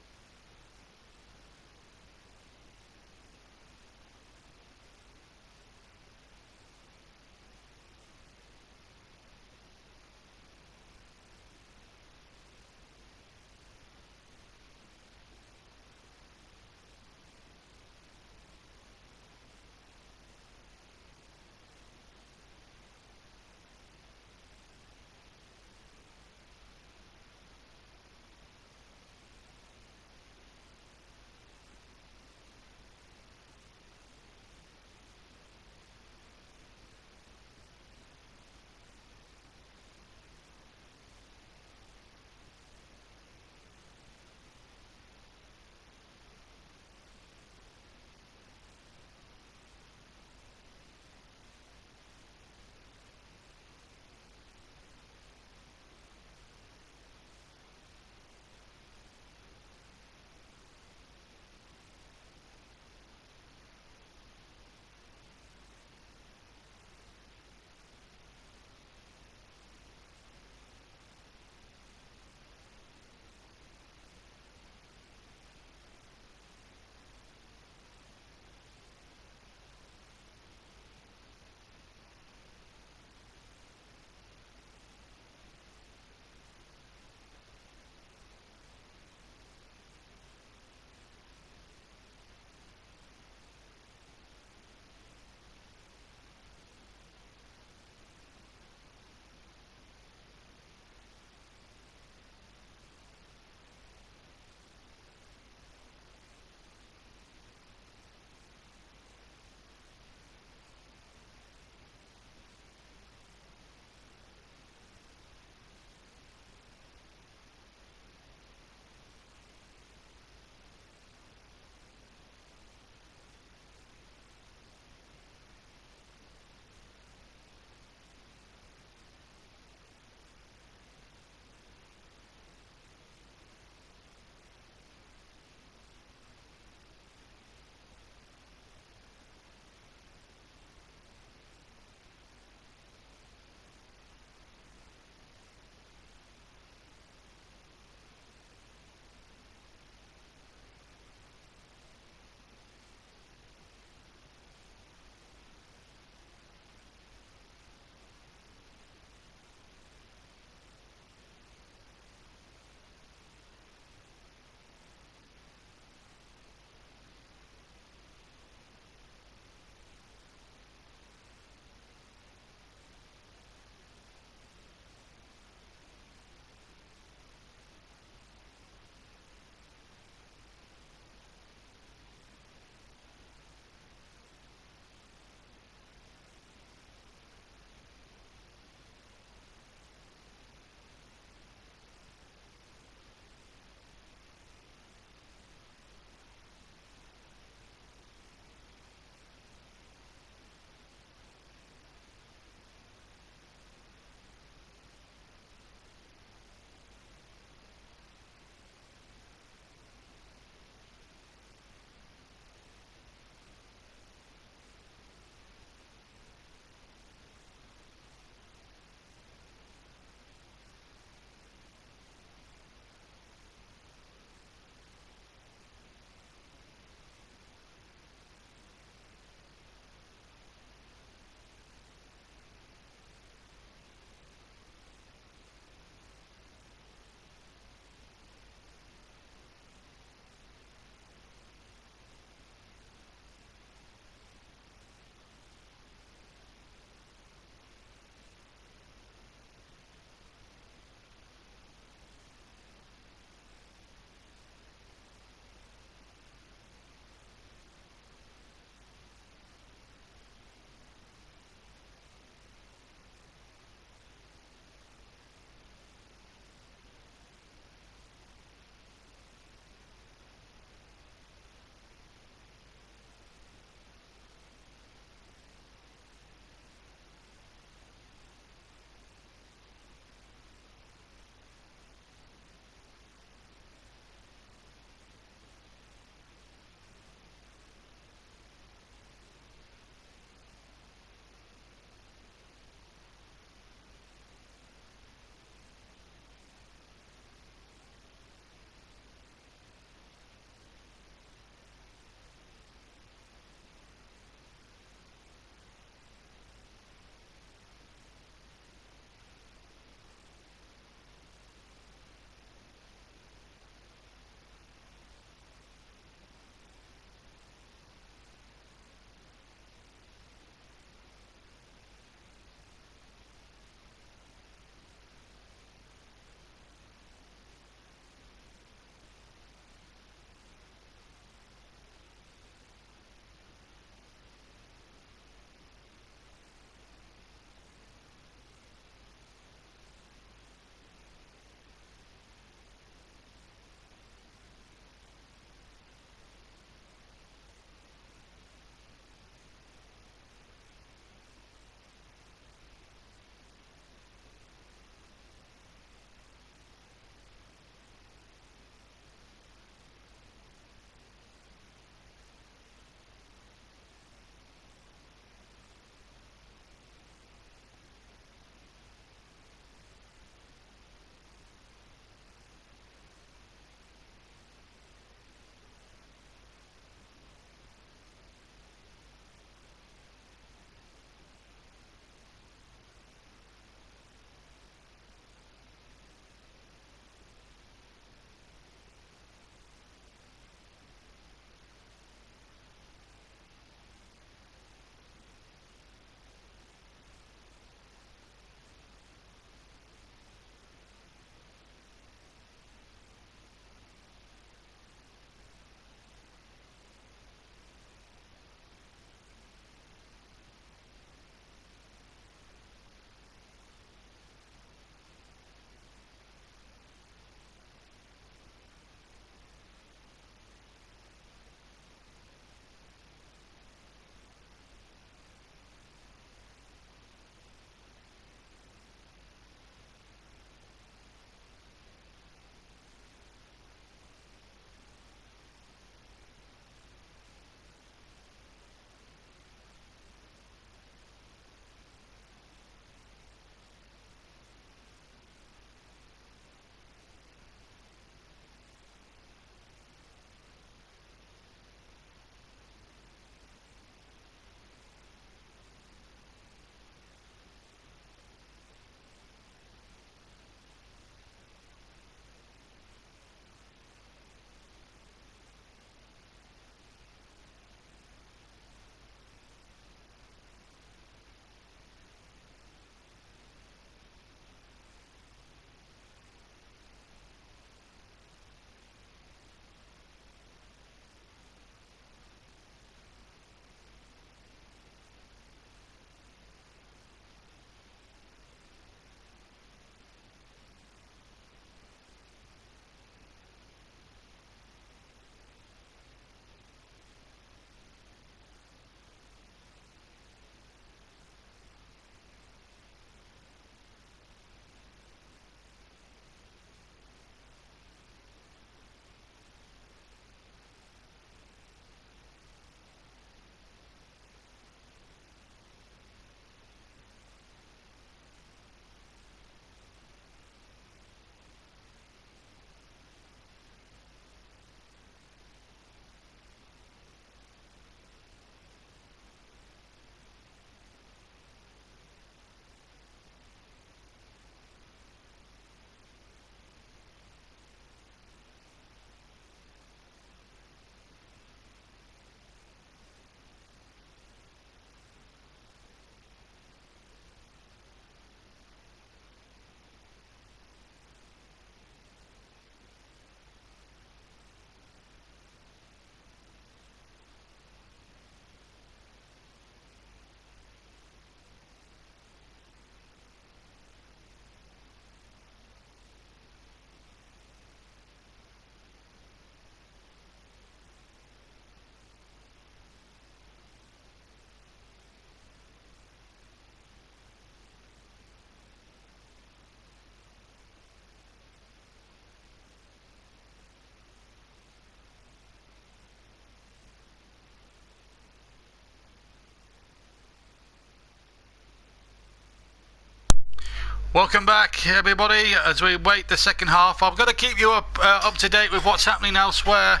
Welcome back, everybody, as we wait the second half. I'm going to keep you up to date with what's happening elsewhere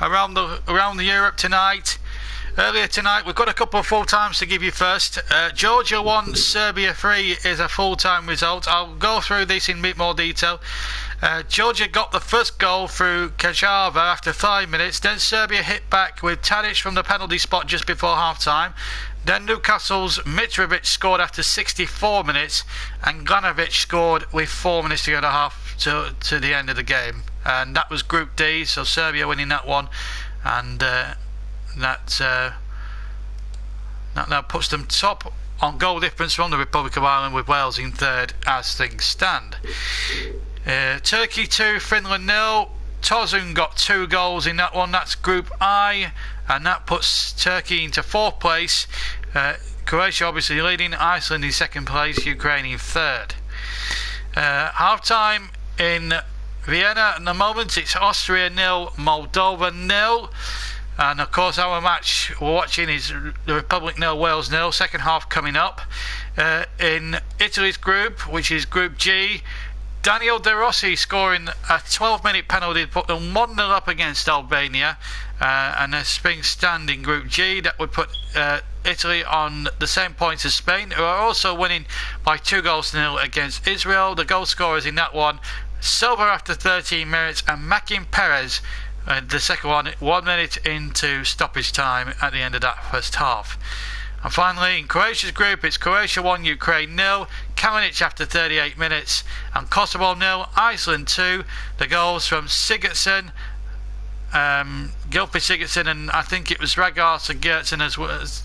around the Europe tonight. Earlier tonight, we've got a couple of full times to give you first. Georgia 1, Serbia 3 is a full time result. I'll go through this in a bit more detail. Georgia got the first goal through Kajava after 5 minutes. Then Serbia hit back with Tadic from the penalty spot just before half time. Then Newcastle's Mitrovic scored after 64 minutes, and Glanovic scored with 4 minutes to go to the end of the game. And that was Group D, so Serbia winning that one, and that now puts them top on goal difference from the Republic of Ireland, with Wales in third as things stand. Turkey 2, Finland 0. Tosun got 2 goals in that one. That's Group I, and that puts Turkey into 4th place. Croatia obviously leading, Iceland in 2nd place, Ukraine in 3rd. Half time in Vienna at the moment, it's Austria 0, Moldova 0. And of course our match we're watching is the Republic 0, Wales 0. Second half coming up. In Italy's group, which is Group G, Daniel De Rossi scoring a 12-minute penalty to put them 1-0 up against Albania, and a spring stand in Group G that would put Italy on the same points as Spain, who are also winning by 2-0 against Israel. The goal scorers in that one, Silva after 13 minutes and Makin Perez, the second one 1 minute into stoppage time at the end of that first half. And finally, in Croatia's group, it's Croatia 1, Ukraine 0, Kalinic after 38 minutes, and Kosovo 0, Iceland 2. The goals from Sigurdsson, Gylfi Sigurdsson, and I think it was Ragar Sigurdsson as well as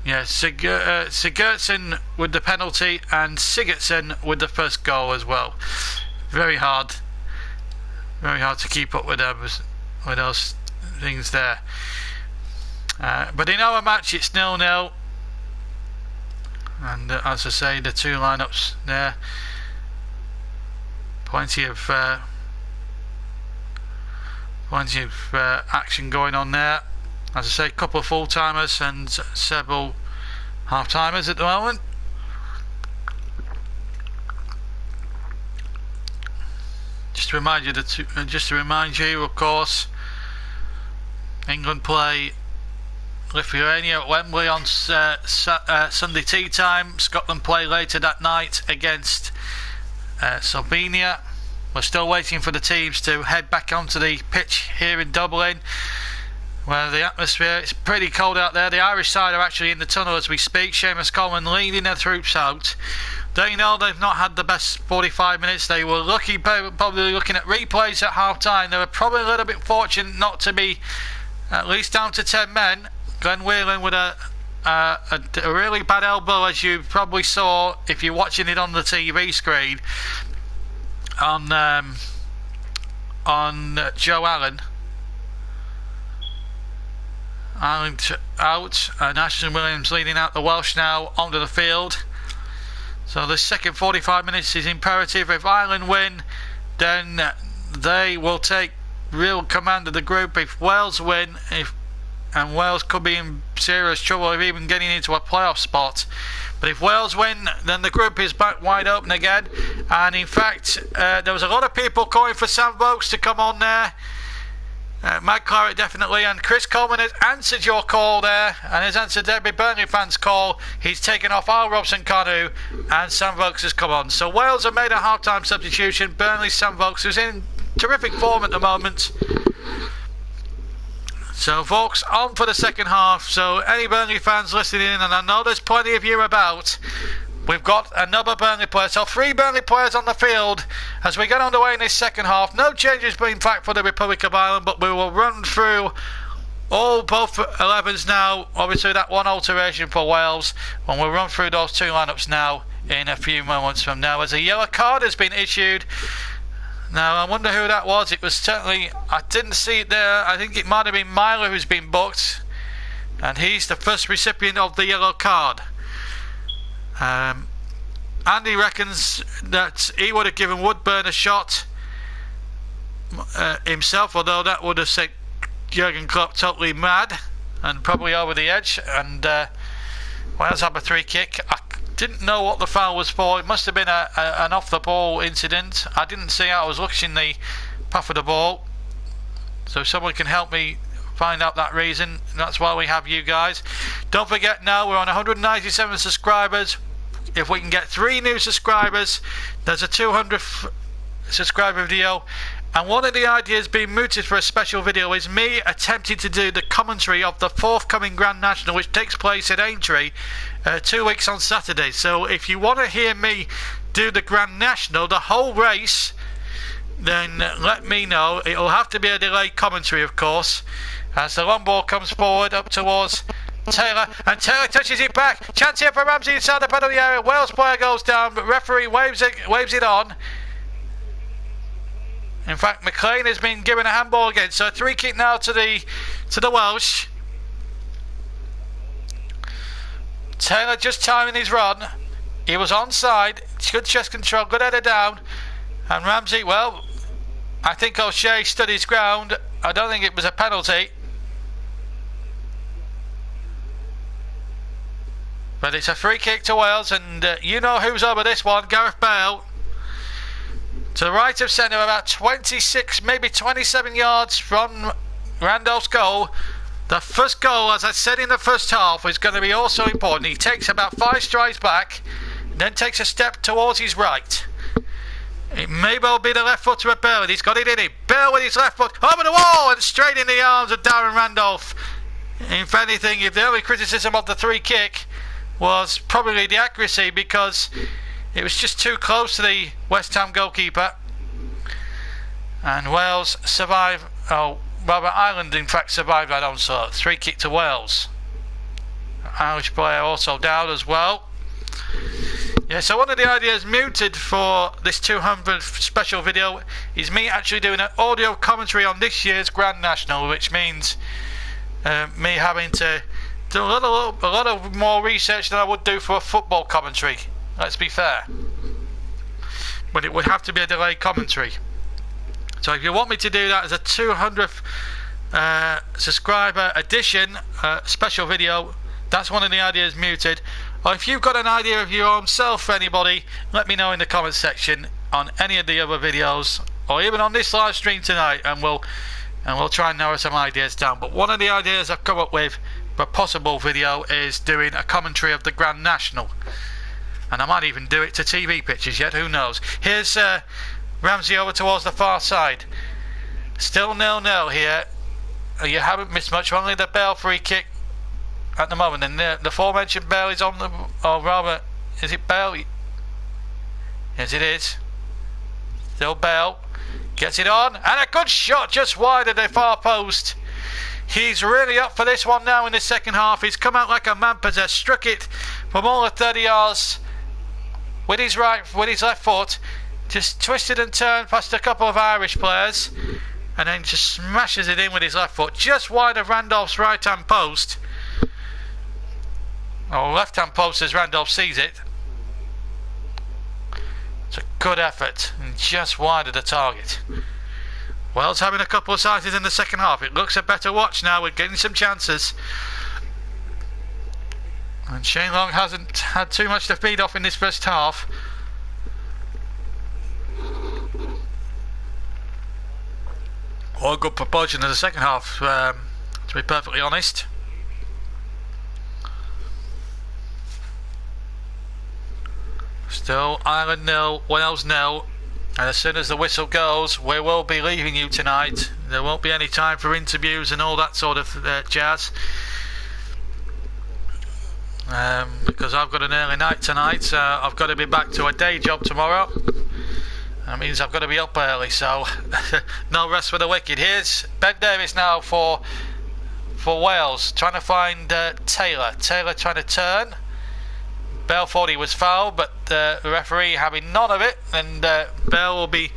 Sigurdsson with the penalty, and Sigurdsson with the first goal as well. Very hard to keep up with those things there. But in our match it's 0-0, and as I say, the two lineups there, plenty of action going on there. As I say, a couple of full timers and several half timers at the moment. Just to remind you, of course, England play Lithuania at Wembley on Sunday tea time. Scotland play later that night against Slovenia. We're still waiting for the teams to head back onto the pitch here in Dublin, where the atmosphere, it's pretty cold out there. The Irish side are actually in the tunnel as we speak. Seamus Coleman leading their troops out. They know they've not had the best 45 minutes. They were lucky, probably looking at replays at half time. They were probably a little bit fortunate not to be at least down to 10 men. Glenn Whelan with a really bad elbow, as you probably saw if you're watching it on the TV screen, on Joe Allen. Ireland out, and Ashton Williams leading out the Welsh now onto the field. So the second 45 minutes is imperative. If Ireland win, then they will take real command of the group. If Wales win, and Wales could be in serious trouble of even getting into a playoff spot. But if Wales win, then the group is back wide open again. And in fact, there was a lot of people calling for Sam Vokes to come on there. Matt Claret definitely, and Chris Coleman has answered your call there, and has answered every Burnley fan's call. He's taken off Al Robson-Kanu, and Sam Vokes has come on. So Wales have made a half-time substitution. Burnley's Sam Vokes, who's in terrific form at the moment. So Vokes on for the second half. So any Burnley fans listening in, and I know there's plenty of you about, we've got another Burnley player, so 3 Burnley players on the field as we get underway in this second half. No changes in fact for the Republic of Ireland, but we will run through both 11s now. Obviously that one alteration for Wales, and we'll run through those 2 lineups now in a few moments from now, as a yellow card has been issued. Now I wonder who that was. It was certainly, I didn't see it there. I think it might have been Myler who's been booked, and he's the first recipient of the yellow card. Andy reckons that he would have given Woodburn a shot himself, although that would have set Jurgen Klopp totally mad and probably over the edge. And well, Wales have a free kick. I didn't know what the foul was for. It must have been an off the ball incident. I didn't see it. I was watching the path of the ball. So if someone can help me find out that reason, that's why we have you guys. Don't forget now, we're on 197 subscribers. If we can get 3 new subscribers, there's a 200 subscriber video. And one of the ideas being mooted for a special video is me attempting to do the commentary of the forthcoming Grand National, which takes place at Aintree 2 weeks on Saturday. So if you want to hear me do the Grand National, the whole race, then let me know. It'll have to be a delayed commentary, of course, as the long ball comes forward up towards Taylor, and Taylor touches it back. Chance here for Ramsey inside the penalty area. Wales player goes down, but referee waves it on. In fact, McLean has been given a handball again, so a free kick now to the Welsh. Taylor just timing his run. He was onside. Good chest control, good header down. And Ramsey, well, I think O'Shea stood his ground. I don't think it was a penalty. But it's a free kick to Wales, and you know who's over this one, Gareth Bale. To the right of centre, about 26, maybe 27 yards from Randolph's goal. The first goal, as I said in the first half, is going to be also important. He takes about 5 strides back, then takes a step towards his right. It may well be the left footer of Bale, and he's got it in him. Bale with his left foot over the wall and straight in the arms of Darren Randolph. If anything, if the only criticism of the free kick was probably the accuracy, because it was just too close to the West Ham goalkeeper. And Wales survive, oh, rather Ireland in fact survived that onslaught. Free kick to Wales. Irish player also down as well. Yeah, so one of the ideas mooted for this 200 special video is me actually doing an audio commentary on this year's Grand National, which means me having to do a lot of more research than I would do for a football commentary. Let's be fair. But it would have to be a delayed commentary. So if you want me to do that as a 200th subscriber edition special video, that's one of the ideas mooted. Or if you've got an idea of your own self for anybody, let me know in the comment section on any of the other videos, or even on this live stream tonight, and we'll try and narrow some ideas down. But one of the ideas I've come up with for a possible video is doing a commentary of the Grand National. And I might even do it to TV pictures yet, who knows. Here's Ramsey over towards the far side. Still 0-0 here. You haven't missed much, only the Bale free kick at the moment. And the aforementioned Bale is on the... or rather, is it Bale? Yes, it is. Still Bale. Gets it on. And a good shot just wide of the far post. He's really up for this one now in the second half. He's come out like a man possessed. Struck it from all of 30 yards. With his left foot, just twisted and turned past a couple of Irish players, and then just smashes it in with his left foot, just wide of Randolph's right hand post, or left hand post as Randolph sees it. It's a good effort, and just wide of the target. Wales having a couple of sighted in the second half. It looks a better watch now. We're getting some chances. And Shane Long hasn't had too much to feed off in this first half. Or a good proportion of the second half, to be perfectly honest. Still Ireland 0, Wales 0. And as soon as the whistle goes, we will be leaving you tonight. There won't be any time for interviews and all that sort of jazz. Because I've got an early night tonight, so I've got to be back to a day job tomorrow. That means I've got to be up early, so no rest for the wicked. Here's Ben Davies now for Wales, trying to find Taylor. Taylor trying to turn. Bale thought he was fouled, but the referee having none of it, and Bale will be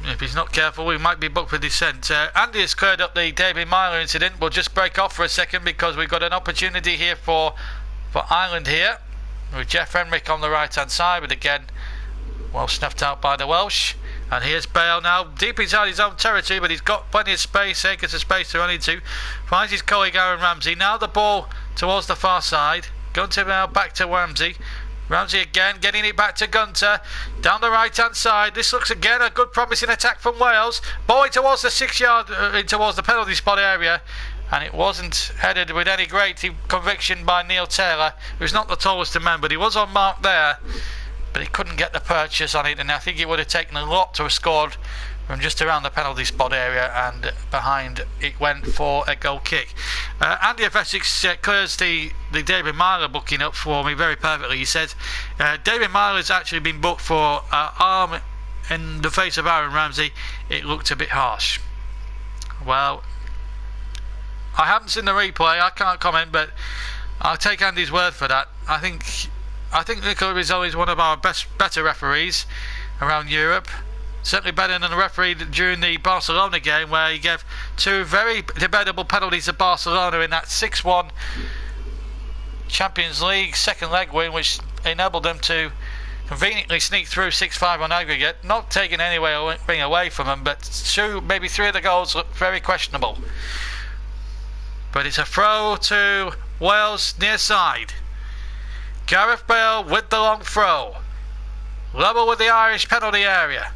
if he's not careful, he might be booked for dissent. Andy has cleared up the David Myler incident. We'll just break off for a second because we've got an opportunity here for Ireland here, with Jeff Henrick on the right hand side, but again well snuffed out by the Welsh. And here's Bale now, deep inside his own territory, but he's got plenty of space, acres of space to run into. Finds his colleague Aaron Ramsey. Now the ball towards the far side. Gunter now back to Ramsey. Ramsey again, getting it back to Gunter. Down the right-hand side. This looks again a good promising attack from Wales. Ball towards the 6-yard, towards the penalty spot area. And it wasn't headed with any great conviction by Neil Taylor, who's not the tallest of men, but he was on mark there. But he couldn't get the purchase on it, and I think it would have taken a lot to have scored from just around the penalty spot area, and behind it went for a goal kick. Andy of Essex clears the David Myler booking up for me very perfectly. He said David Myler's actually been booked for arm in the face of Aaron Ramsey. It looked a bit harsh. Well, I haven't seen the replay, I can't comment, but I'll take Andy's word for that. I think Nicola Rizzoli is one of our better referees around Europe. Certainly better than the referee during the Barcelona game, where he gave two very debatable penalties to Barcelona in that 6-1 Champions League second leg win, which enabled them to conveniently sneak through 6-5 on aggregate. Not taking anything away from them, but maybe three of the goals look very questionable. But it's a throw to Wales near side. Gareth Bale with the long throw. Level with the Irish penalty area.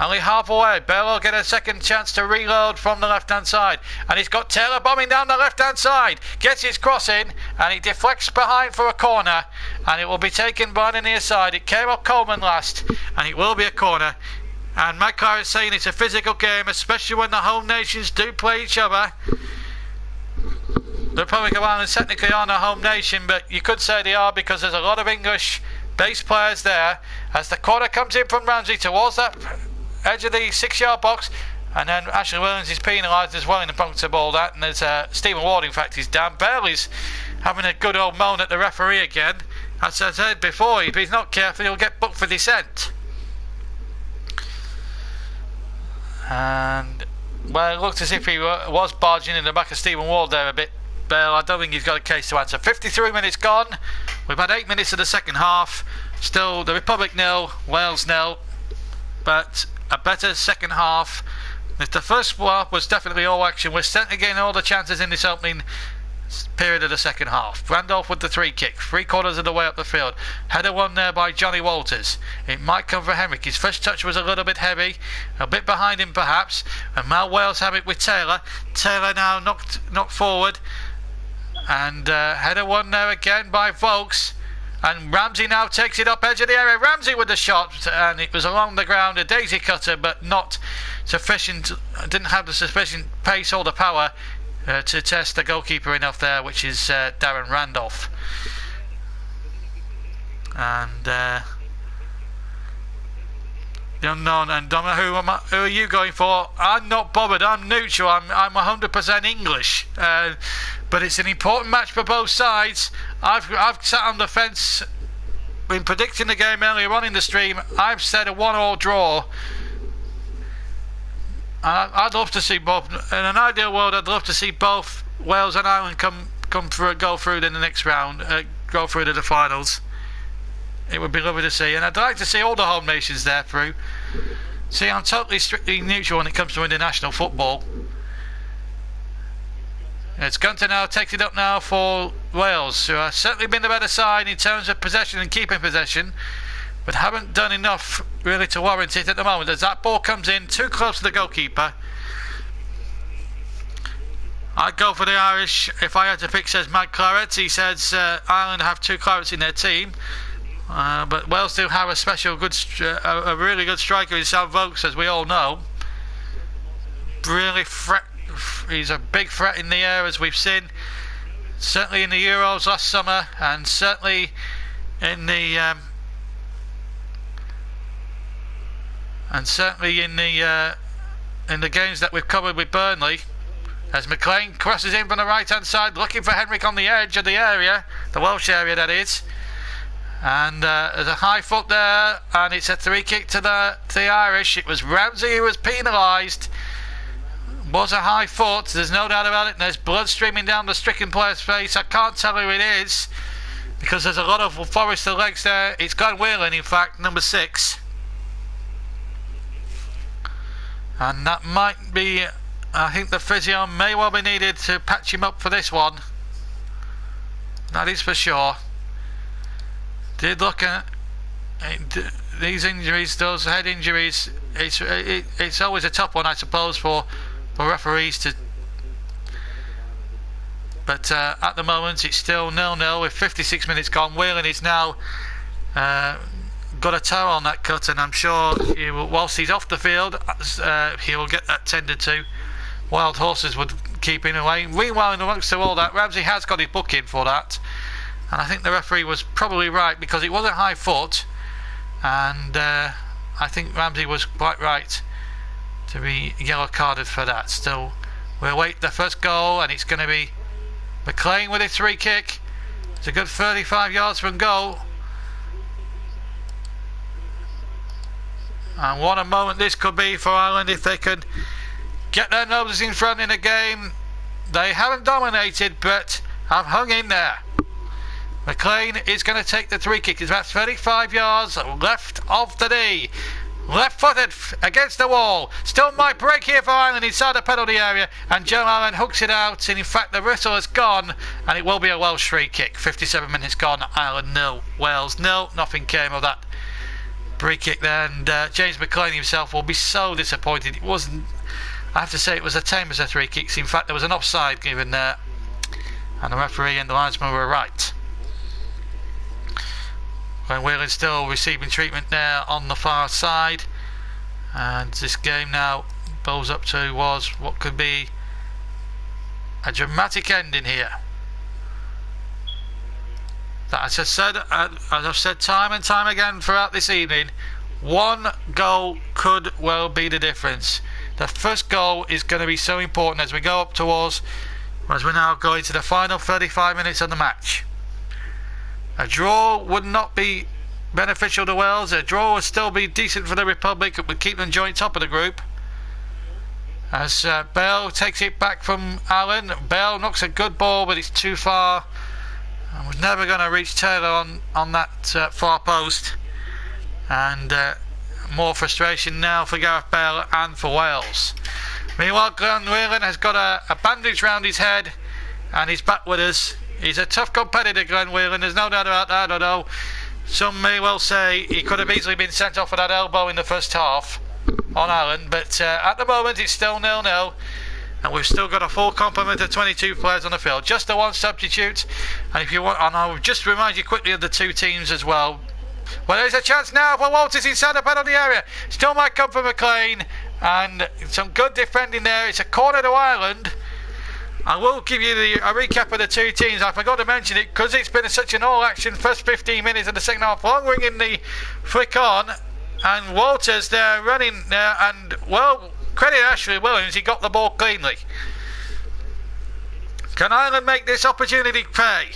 Only half away. Bale will get a second chance to reload from the left-hand side. And he's got Taylor bombing down the left-hand side. Gets his cross in, and he deflects behind for a corner. And it will be taken by the near side. It came up Coleman last, and it will be a corner. And Mike Carr is saying it's a physical game, especially when the home nations do play each other. The Republic of Ireland technically aren't a home nation, but you could say they are, because there's a lot of English base players there. As the corner comes in from Ramsey towards that edge of the 6-yard box, and then Ashley Williams is penalised as well in the puncture ball. That, and there's Stephen Ward, in fact, is down. Bailey's having a good old moan at the referee again. As I said before, if he's not careful, he'll get booked for dissent. And well, it looked as if he was barging in the back of Stephen Ward there a bit. Bale, I don't think he's got a case to answer. 53 minutes gone. We've had 8 minutes of the second half. Still the Republic 0, Wales 0, but a better second half. If the first half was definitely all action, we're certainly getting all the chances in this opening period of the second half. Randolph with the 3 kick, 3/4 of the way up the field. Header won there by Johnny Walters. It might come for Henrik. His first touch was a little bit heavy, a bit behind him perhaps, and now Wales have it with Taylor. Taylor now knocked forward, and header won there again by Vokes. And Ramsey now takes it up edge of the area. Ramsey with the shot, and it was along the ground, a daisy cutter, but not sufficient. Didn't have the sufficient pace or the power to test the goalkeeper enough there, which is Darren Randolph. And the unknown. And Donna, who are you going for? I'm not bothered. I'm neutral. I'm 100% English. But it's an important match for both sides. I've sat on the fence in predicting the game earlier on in the stream. I've said a 1-1 draw. I'd love to see both. In an ideal world, I'd love to see both Wales and Ireland go through in the next round, go through to the finals. It would be lovely to see, and I'd like to see all the home nations there through. See, I'm totally strictly neutral when it comes to international football. It's Gunter now, takes it up now for Wales, who have certainly been the better side in terms of possession and keeping possession, but haven't done enough really to warrant it at the moment. As that ball comes in too close to the goalkeeper, I'd go for the Irish if I had to pick, says Mike Claret. He says Ireland have 2 Clarets in their team, but Wales do have a really good striker in Sam Vokes, as we all know. Really he's a big threat in the air, as we've seen, certainly in the Euros last summer, and certainly in the games that we've covered with Burnley. As McLean crosses in from the right hand side, looking for Henrik on the edge of the area, the Welsh area that is, and there's a high foot there, and it's a 3 kick to the Irish. It was Ramsey who was penalised. Was a high foot, there's no doubt about it, and there's blood streaming down the stricken player's face. I can't tell who it is, because there's a lot of Forrester legs there. It's Glenn Whelan, in fact, number 6. And that might be, I think the physio may well be needed to patch him up for this one. That is for sure. Did look at these injuries, those head injuries. It's always a tough one, I suppose, for referees to. But at the moment, it's still 0-0 with 56 minutes gone. Whelan is now got a toe on that cut, and I'm sure he will, whilst he's off the field, he will get that tended to. Wild Horses would keep him away. Meanwhile, in amongst all that, Ramsey has got his book in for that, and I think the referee was probably right, because it was a high foot, and I think Ramsey was quite right to be yellow carded for that. Still, we'll await the first goal, and it's going to be McLean with his free kick. It's a good 35 yards from goal. And what a moment this could be for Ireland if they could get their noses in front in a game. They haven't dominated, but have hung in there. McLean is going to take the free kick. It's about 35 yards left of the knee. Left footed against the wall. Still might break here for Ireland inside the penalty area, and Joe Allen hooks it out, and in fact the whistle has gone, and it will be a Welsh free kick. 57 minutes gone, Ireland 0, Wales 0. Nothing came of that free kick there, and James McLean himself will be so disappointed. It wasn't, I have to say, it was the same as the three kicks. In fact, there was an offside given there, and the referee and the linesman were right. When Whelan's still receiving treatment there on the far side, and this game now builds up to was what could be a dramatic ending here. That, as I've said time and time again throughout this evening, one goal could well be the difference. The first goal is going to be so important as we go up towards, as we're now going to the final 35 minutes of the match. A draw would not be beneficial to Wales. A draw would still be decent for the Republic. It would keep them joint top of the group. As Bale takes it back from Allen. Bale knocks a good ball, but it's too far. And was never going to reach Taylor on that far post. And more frustration now for Gareth Bale and for Wales. Meanwhile, Glenn Whelan has got a bandage round his head, and he's back with us. He's a tough competitor, Glenn Whelan, there's no doubt about that. Although some may well say he could have easily been sent off for that elbow in the first half on Allen, but at the moment it's still 0-0, and we've still got a full complement of 22 players on the field. Just the one substitute, and if you want, and I'll just remind you quickly of the two teams as well. Well, there's a chance now for Walters inside the penalty area. Still might come from McLean, and some good defending there. It's a corner to Ireland. I will give you a recap of the two teams. I forgot to mention it because it's been such an all-action first 15 minutes of the second half. Long ringing the flick on, and Walters there running there, and well, credit Ashley Williams, he got the ball cleanly. Can Ireland make this opportunity pay?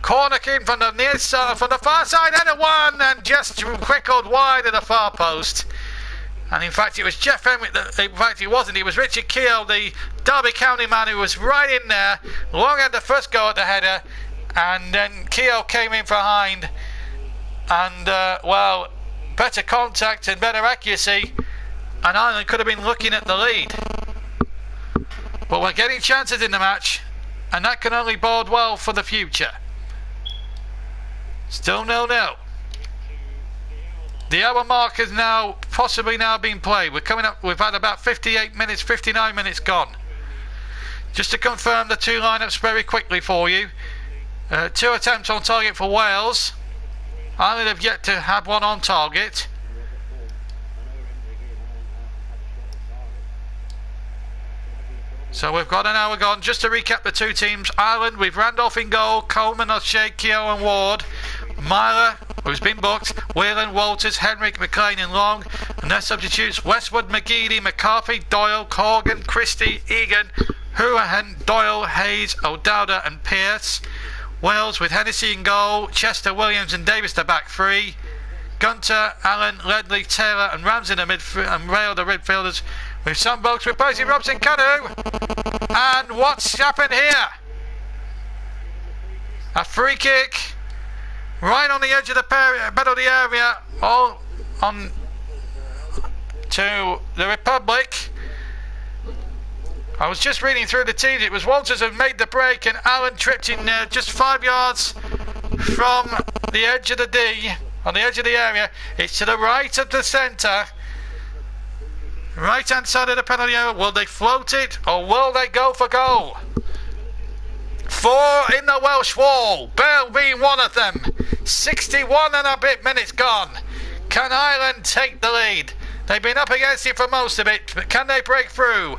Corner came from the near side, from the far side, and a one, and just quickled wide of the far post. And in fact, it was Jeff Henwick that, in fact, it wasn't. It was Richard Keogh, the Derby County man, who was right in there. Long had the first go at the header, and then Keogh came in behind. And, well, better contact and better accuracy, and Ireland could have been looking at the lead. But we're getting chances in the match, and that can only bode well for the future. Still 0-0. The hour mark has now possibly been played. We're coming up. We've had about 58 minutes, 59 minutes gone. Just to confirm the two lineups very quickly for you. Two attempts on target for Wales. Ireland have yet to have one on target. So we've got an hour gone. Just to recap the two teams. Ireland with Randolph in goal, Coleman, O'Shea, Keogh and Ward. Myler, who's been booked, Whelan, Walters, Henrik, McLean and Long. And their substitutes: Westwood, McGeady, McCarthy, Doyle, Corgan, Christie, Egan, Houlihan, Doyle, Hayes, O'Dowda and Pearce. Wales with Hennessy in goal, Chester, Williams and Davis the back three. Gunter, Allen, Ledley, Taylor and Rams in the midfield, and Rail the midfielders, with some folks replacing Robson Canu. And what's happened here? A free kick right on the edge of the penalty area, all on to the Republic. I was just reading through the teams. It was Walters who made the break, and Allen tripped in just 5 yards from the edge of the D, on the edge of the area. It's to the right of the centre, right hand side of the penalty area. Will they float it or will they go for goal? 4 in the Welsh wall, Bale being one of them. 61 and a bit minutes gone. Can Ireland take the lead? They've been up against it for most of it, but can they break through?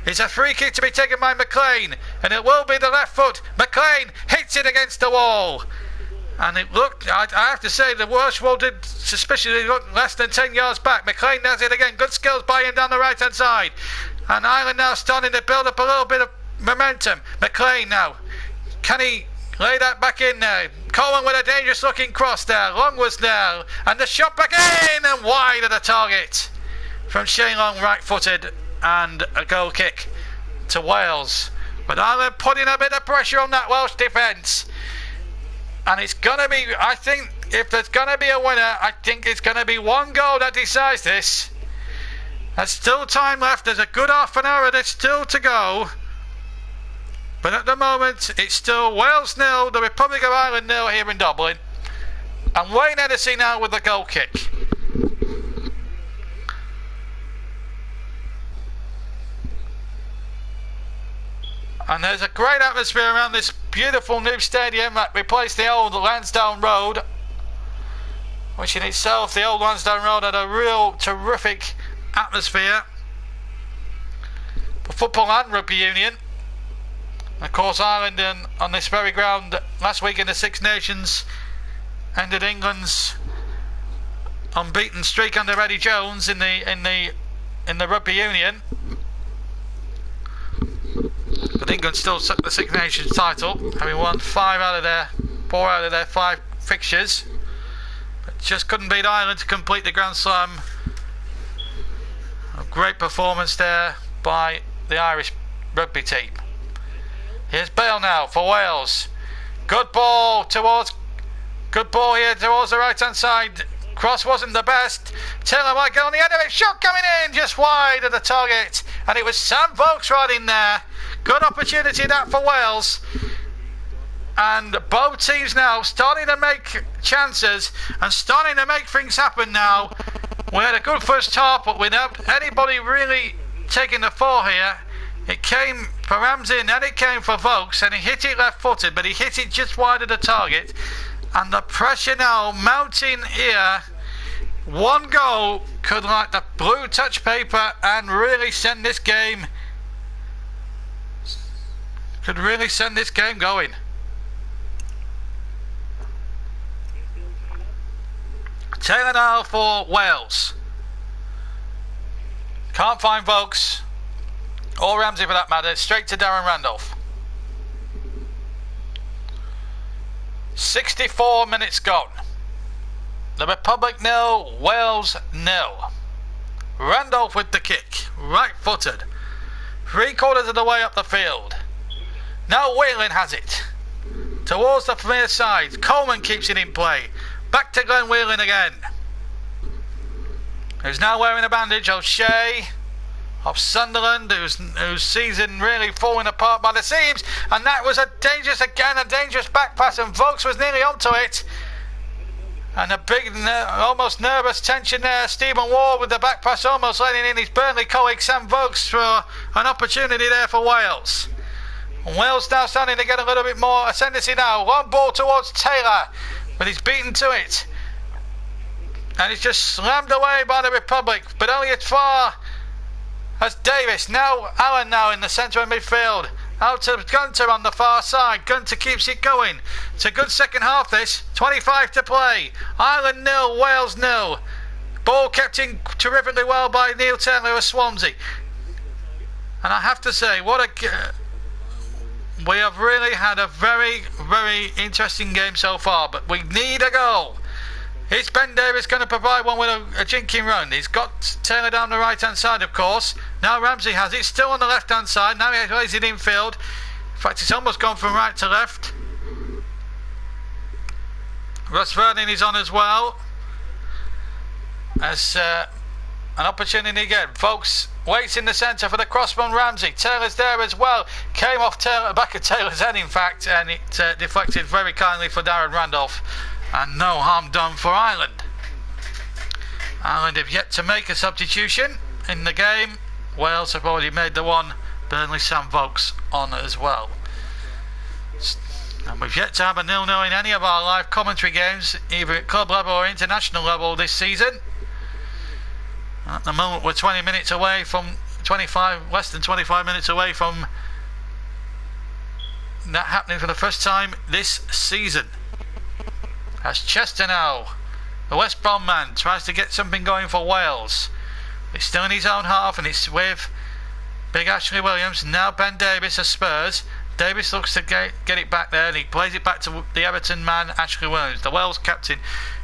It's a free kick to be taken by McLean, and it will be the left foot. McLean hits it against the wall. And it looked, I have to say, the Welsh wall did suspiciously look less than 10 yards back. McLean does it again. Good skills by him down the right hand side. And Ireland now starting to build up a little bit of momentum. McLean now. Can he lay that back in there? Coleman with a dangerous looking cross there. Long was there. And the shot back in and wide of the target. From Shane Long, right footed. And a goal kick to Wales. But Ireland putting a bit of pressure on that Welsh defence. And it's going to be, I think, if there's going to be a winner, I think it's going to be one goal that decides this. There's still time left. There's a good half an hour. There's still to go. But at the moment, it's still Wales 0, the Republic of Ireland 0 here in Dublin. And Wayne Hennessy now with the goal kick. And there's a great atmosphere around this beautiful new stadium that replaced the old Lansdowne Road, which in itself, the old Lansdowne Road had a real terrific atmosphere for football and rugby union. And of course, Ireland on this very ground last week in the Six Nations ended England's unbeaten streak under Eddie Jones in the rugby union. But England still took the Six Nations title, having won 4 out of their 5 fixtures. But just couldn't beat Ireland to complete the Grand Slam. A great performance there by the Irish rugby team. Here's Bale now for Wales. Good ball here towards the right hand side. Cross wasn't the best. Taylor might get on the end of it. Shot coming in just wide of the target. And it was Sam Vokes right in there. Good opportunity that for Wales. And both teams now starting to make chances and starting to make things happen now. We had a good first half, but without anybody really taking the fall here. It came for Ramsey and then it came for Vokes, and he hit it left footed, but he hit it just wide of the target. And the pressure now mounting here. One goal could light the blue touch paper and really send this game going. Taylor now for Wales. Can't find Vokes or Ramsey for that matter. Straight to Darren Randolph. 64 minutes gone. The Republic 0, Wales 0. Randolph with the kick, right footed. 3/4 of the way up the field. Now Whelan has it. Towards the near side. Coleman keeps it in play. Back to Glenn Whelan again. Who's now wearing a bandage. O'Shea of Sunderland, whose season really falling apart by the seams. And that was a dangerous back pass, and Vokes was nearly onto it. And a big, almost nervous tension there. Stephen Ward with the back pass, almost letting in his Burnley colleague Sam Vokes for an opportunity there for Wales. And Wales now starting to get a little bit more ascendancy now. Long ball towards Taylor, but he's beaten to it. And it's just slammed away by the Republic, but only as far as Davis. Now Allen now in the centre of midfield. Out to Gunter on the far side. Gunter keeps it going. It's a good second half this. 25 to play. Ireland 0, Wales 0. Ball kept in terrifically well by Neil Taylor of Swansea. And I have to say, we have really had a very, very interesting game so far. But we need a goal. Is Ben Davis going to provide one with a jinking run? He's got Taylor down the right hand side, of course. Now Ramsey has it, still on the left hand side. Now he plays it infield. In fact, it's almost gone from right to left. Russ Vernon is on as well. As an opportunity again. Folks waits in the centre for the crossman Ramsey. Taylor's there as well. Came off back of Taylor's head, in fact, and it deflected very kindly for Darren Randolph. And no harm done for Ireland. Ireland have yet to make a substitution in the game. Wales have already made the one. Burnley Sam Vokes on as well. And we've yet to have a 0-0 in any of our live commentary games, either at club level or international level this season. At the moment we're 20 minutes away from less than 25 minutes away from that happening for the first time this season. As Chester now, the West Brom man, tries to get something going for Wales. He's still in his own half, and it's with big Ashley Williams. Now Ben Davies of Spurs. Davies looks to get it back there, and he plays it back to the Everton man, Ashley Williams, the Wales captain,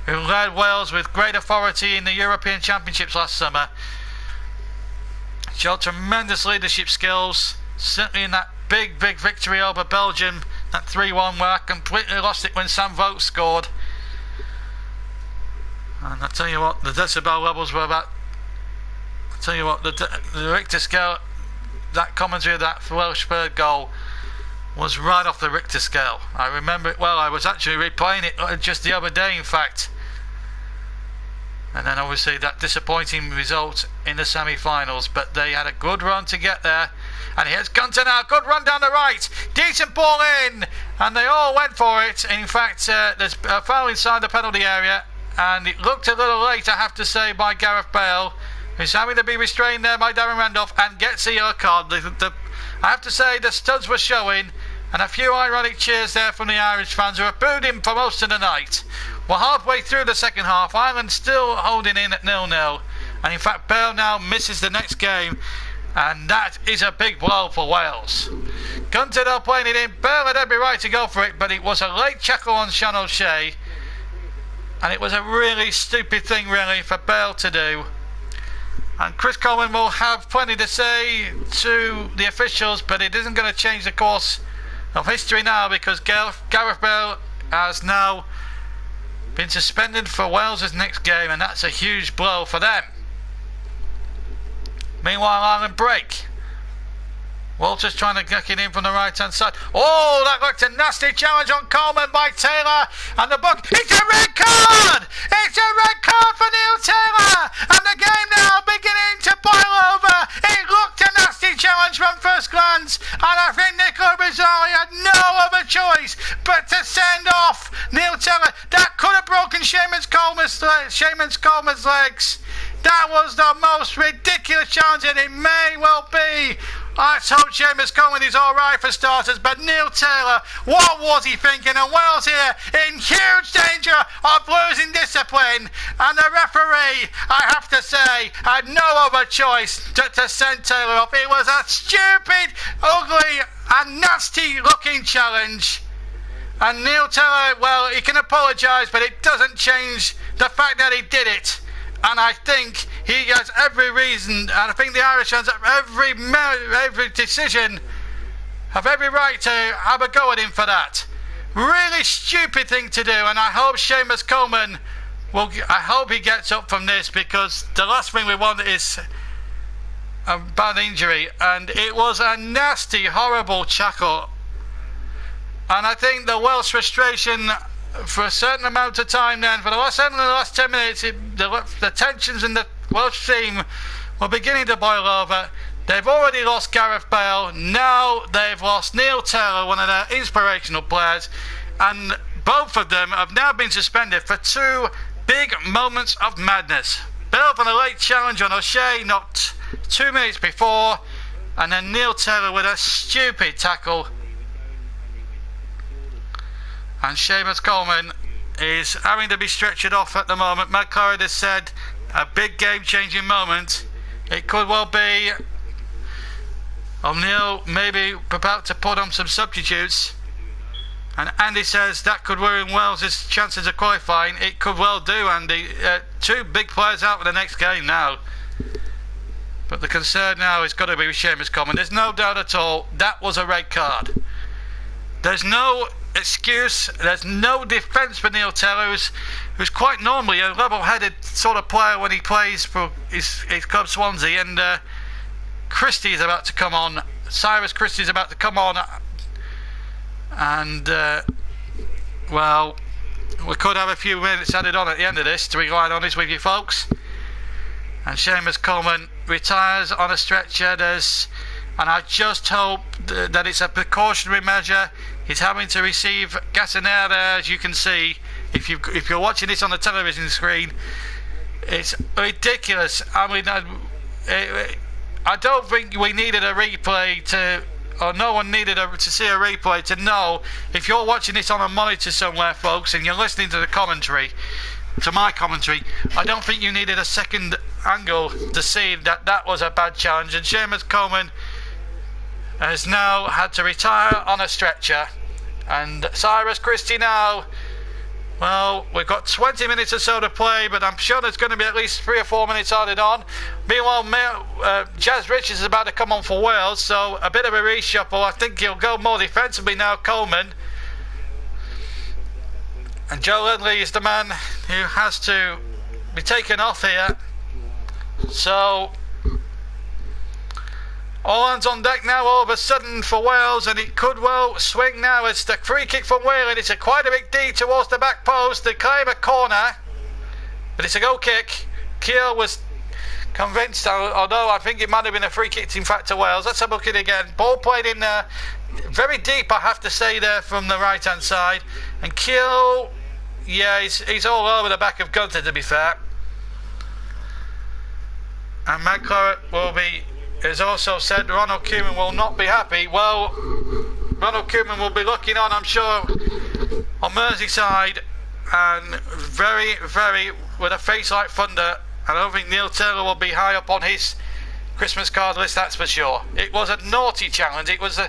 who led Wales with great authority in the European Championships last summer. Showed tremendous leadership skills, certainly in that big victory over Belgium, that 3-1, where I completely lost it when Sam Vokes scored. And I tell you what, the decibel levels were about. I tell you what, the Richter scale, that commentary of that Welsh third goal was right off the Richter scale. I remember it well. I was actually replaying it just the other day, in fact. And then obviously that disappointing result in the semi-finals, but they had a good run to get there. And here's Gunter now, good run down the right, decent ball in, and they all went for it. In fact, there's a foul inside the penalty area, and it looked a little late, I have to say, by Gareth Bale, who's having to be restrained there by Darren Randolph, and gets a yellow card. I have to say the studs were showing, and a few ironic cheers there from the Irish fans who have booed him for most of the night. We're halfway through the second half, Ireland still holding in at 0-0, and in fact Bale now misses the next game, and that is a big blow for Wales. Gunter now playing it in. Bale had every right to go for it, but it was a late chuckle on Sean O'Shea, and it was a really stupid thing really for Bale to do. And Chris Coleman will have plenty to say to the officials, but it isn't going to change the course of history now, because Gareth Bale has now been suspended for Wales' next game, and that's a huge blow for them. Meanwhile, Ireland break. Walters trying to get it in from the right hand side. Oh, that looked a nasty challenge on Coleman by Taylor, and the book. It's a red card! It's a red card for Neil Taylor, and the game now beginning to boil over. It looked a nasty challenge from first glance, and I think Nicola Bizzarri had no other choice but to send off Neil Taylor. That could have broken Seamus Coleman's legs. That was the most ridiculous challenge, and it may well be. Let's hope Seamus Coleman is alright for starters, but Neil Taylor, what was he thinking? And Wales here in huge danger of losing discipline, and the referee, I have to say, had no other choice to send Taylor off. It was a stupid, ugly and nasty looking challenge, and Neil Taylor, well, he can apologise, but it doesn't change the fact that he did it. And I think he has every reason, and I think the Irish fans have every decision, have every right to have a go at him for that. Really stupid thing to do, and I hope Seamus Coleman I hope he gets up from this, because the last thing we want is a bad injury, and it was a nasty, horrible chuckle. And I think the Welsh frustration for a certain amount of time then, for the last 10 minutes, the tensions in the Welsh team were beginning to boil over. They've already lost Gareth Bale, now they've lost Neil Taylor, one of their inspirational players, and both of them have now been suspended for two big moments of madness. Bale for a late challenge on O'Shea not 2 minutes before, and then Neil Taylor with a stupid tackle. And Seamus Coleman is having to be stretchered off at the moment. Matt Clarid has said a big game-changing moment. It could well be O'Neill maybe about to put on some substitutes. And Andy says that could ruin Wales' chances of qualifying. It could well do, Andy. Two big players out for the next game now. But the concern now is got to be with Seamus Coleman. There's no doubt at all that was a red card. There's no excuse. There's no defence for Neil Taylor, who's quite normally a level-headed sort of player when he plays for his club Swansea. And Christie's about to come on. Cyrus Christie's about to come on. And, well, we could have a few minutes added on at the end of this, to be quite honest with you folks. And Seamus Coleman retires on a stretcher. And I just hope that it's a precautionary measure. He's having to receive gas and air there, as you can see. If you're watching this on the television screen, it's ridiculous. I mean, I don't think we needed a replay or no one needed to see a replay to know. If you're watching this on a monitor somewhere, folks, and you're listening to the commentary, to my commentary, I don't think you needed a second angle to see that was a bad challenge. And Seamus Coleman has now had to retire on a stretcher. And Cyrus Christie now, well, we've got 20 minutes or so to play, but I'm sure there's going to be at least 3 or 4 minutes added on. Meanwhile, Jazz Richards is about to come on for Wales, so a bit of a reshuffle. I think he'll go more defensively now, Coleman. And Joe Ledley is the man who has to be taken off here. So all hands on deck now all of a sudden for Wales, and it could well swing now. It's the free kick from Whelan. It's quite a big D towards the back post. They claim a corner, but it's a goal kick. Keogh was convinced, although I think it might have been a free kick in fact to Wales. Let's have a look at it again. Ball played in very deep, I have to say, there from the right hand side. And Keogh, yeah, he's all over the back of Gunter, to be fair. And Matt Claret has also said Ronald Koeman will not be happy. Well, Ronald Koeman will be looking on, I'm sure, on Merseyside, and very, very, with a face like thunder. I don't think Neil Taylor will be high up on his Christmas card list, that's for sure. It was a naughty challenge. It was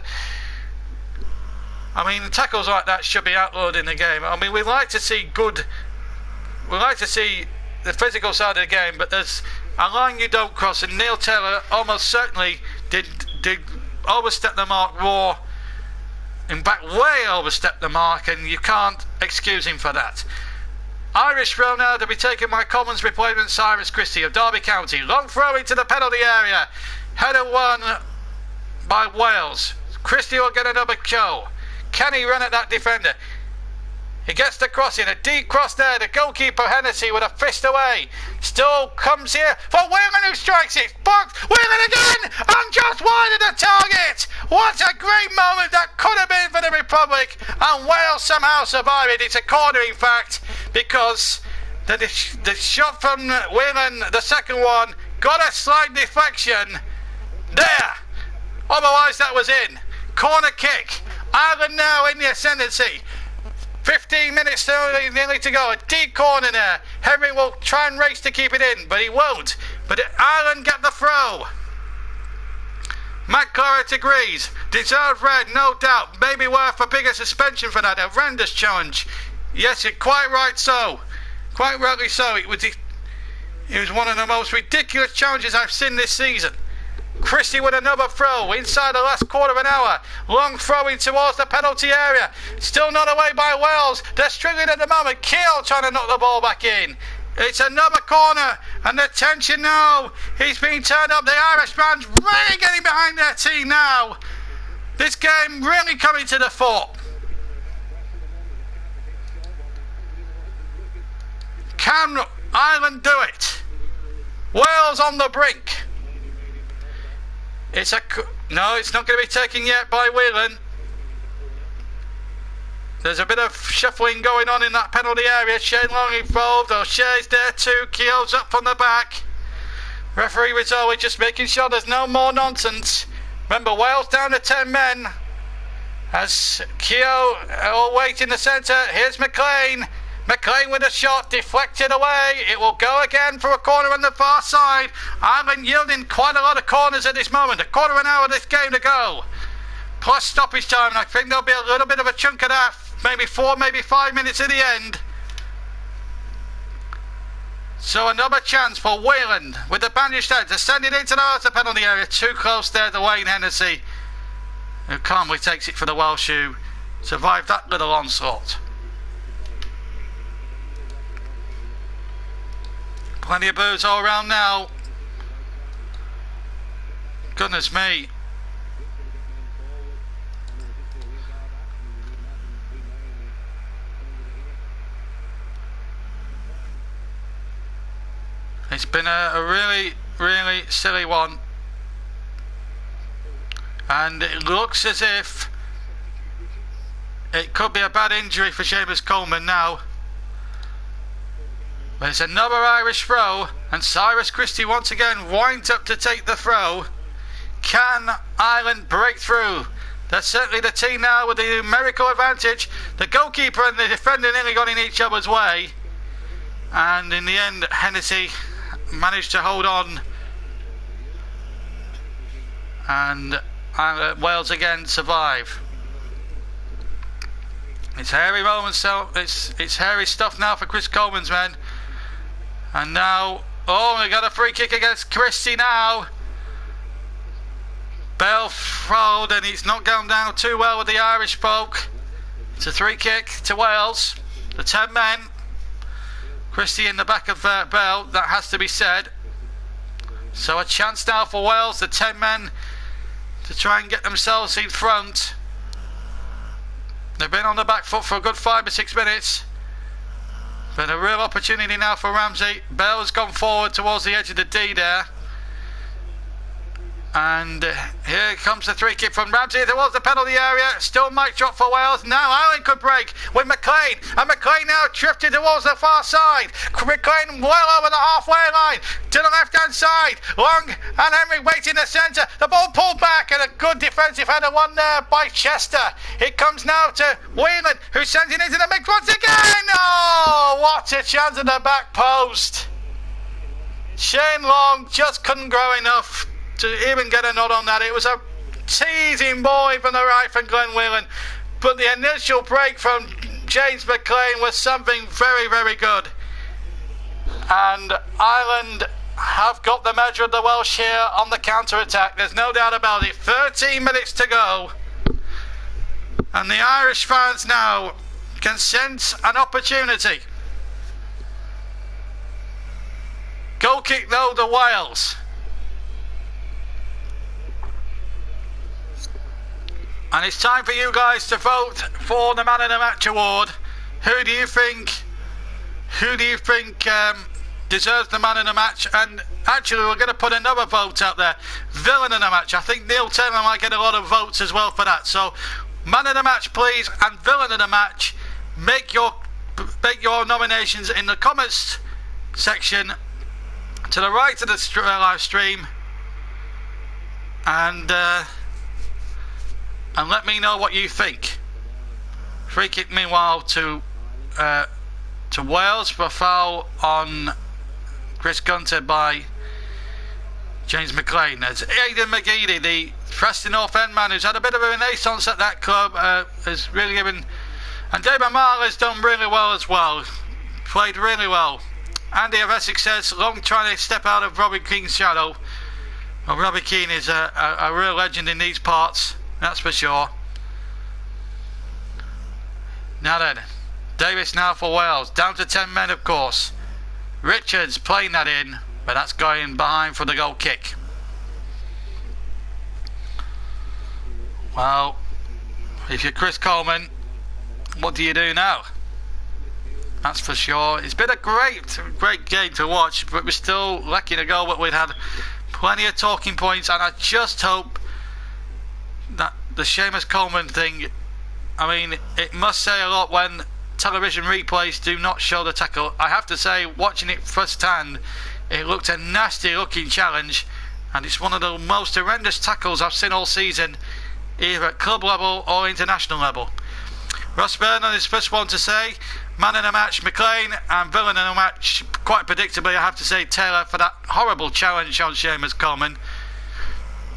I mean, tackles like that should be outlawed in the game. I mean, we like to see the physical side of the game, but there's a line you don't cross, and Neil Taylor almost certainly did overstep the mark raw. In fact, way overstepped the mark, and you can't excuse him for that. Irish throw now to be taken by Commons replacement Cyrus Christie of Derby County. Long throw into the penalty area. Header won by Wales. Christie will get another go. Can he run at that defender? He gets the cross in, a deep cross there. The goalkeeper Hennessy with a fist away. Still comes here for Whelan, who strikes it. Box, Whelan again, and just wide of the target. What a great moment that could have been for the Republic, and Wales somehow survived it. It's a corner, in fact, because the shot from Whelan, the second one, got a slight deflection there. Otherwise, that was in. Corner kick. Ireland now in the ascendancy. 15 minutes nearly to go. A deep corner there. Henry will try and race to keep it in, but he won't. But Ireland get the throw. Matt Claret agrees. Deserved red, no doubt. Maybe worth a bigger suspension for that. A horrendous challenge. Yes, quite right so. Quite rightly so. It was one of the most ridiculous challenges I've seen this season. Christie with another throw inside the last quarter of an hour. Long throwing towards the penalty area. Still not away by Wales. They're struggling at the moment. Keogh trying to knock the ball back in. It's another corner, and the tension now. He's been turned up. The Irish fans really getting behind their team now. This game really coming to the fore. Can Ireland do it? Wales on the brink. No, it's not going to be taken yet by Whelan. There's a bit of shuffling going on in that penalty area. Shane Long involved. O'Shea's there too. Keogh's up from the back. Referee Rizzoli just making sure there's no more nonsense. Remember, Wales down to 10 men. As Keogh all wait in the centre. Here's McLean. McLean with a shot, deflected away. It will go again for a corner on the far side. Ireland yielding quite a lot of corners at this moment. A quarter of an hour of this game to go. Plus stoppage time, and I think there'll be a little bit of a chunk of that. Maybe 4, maybe 5 minutes at the end. So another chance for Whelan with the bandaged head to send it into the penalty area. Too close there to Wayne Hennessy, who calmly takes it for the Welsh, who survived that little onslaught. Plenty of boos all around now. Goodness me. It's been a really, really silly one. And it looks as if it could be a bad injury for Seamus Coleman now. But it's another Irish throw, and Cyrus Christie once again winds up to take the throw. Can Ireland break through? They're certainly the team now with the numerical advantage. The goalkeeper and the defender nearly got in each other's way. And in the end, Hennessy managed to hold on. And Wales again survive. It's hairy moments, so it's hairy stuff now for Chris Coleman's men. And now, oh, we got a free kick against Christie now. Bell throwed, and he's not gone down too well with the Irish folk. It's a free kick to Wales. The 10 men. Christie in the back of Bell, that has to be said. So a chance now for Wales, the 10 men, to try and get themselves in front. They've been on the back foot for a good 5 or 6 minutes. But a real opportunity now for Ramsey. Bell's gone forward towards the edge of the D there. And here comes the free kick from Ramsey towards the penalty area. Still might drop for Wales. Now Ireland could break with McLean. And McLean now drifted towards the far side. McLean well over the halfway line. To the left hand side. Long and Henry waiting in the centre. The ball pulled back, and a good defensive header won there by Chester. It comes now to Whelan, who sends it into the mix once again. Oh, what a chance at the back post. Shane Long just couldn't grow enough to even get a nod on that. It was a teasing boy from the right from Glenn Whelan, but the initial break from James McLean was something very, very good. And Ireland have got the measure of the Welsh here on the counter-attack. There's no doubt about it. 13 minutes to go, and the Irish fans now can sense an opportunity. Goal kick though to Wales. And it's time for you guys to vote for the Man of the Match award. Who do you think deserves the Man of the Match? And actually, we're going to put another vote out there. Villain of the Match. I think Neil Taylor might get a lot of votes as well for that. So, Man of the Match, please, and Villain of the Match. Make your nominations in the comments section to the right of the live stream. And let me know what you think. Free kick meanwhile to Wales for a foul on Chris Gunter by James McLean. There's Aidan McGeady, the Preston North End man, who's had a bit of a renaissance at that club, has really given, and David Marler's done really well as well, played really well. Andy of Essex says Long trying to step out of Robbie Keane's shadow. Well, Robbie Keane is a real legend in these parts, that's for sure. Now then, Davis now for Wales, down to 10 men of course. Richards playing that in, but that's going behind for the goal kick. Well, if you're Chris Coleman, what do you do now? That's for sure. It's been a great game to watch, but we're still lacking a goal, but we've had plenty of talking points, and I just hope that the Seamus Coleman thing, I mean, it must say a lot when television replays do not show the tackle. I have to say, watching it first hand, it looked a nasty looking challenge, and it's one of the most horrendous tackles I've seen all season, either at club level or international level. Ross Byrne is the first one to say, man in the match McLean, and villain in the match, quite predictably I have to say Taylor, for that horrible challenge on Seamus Coleman.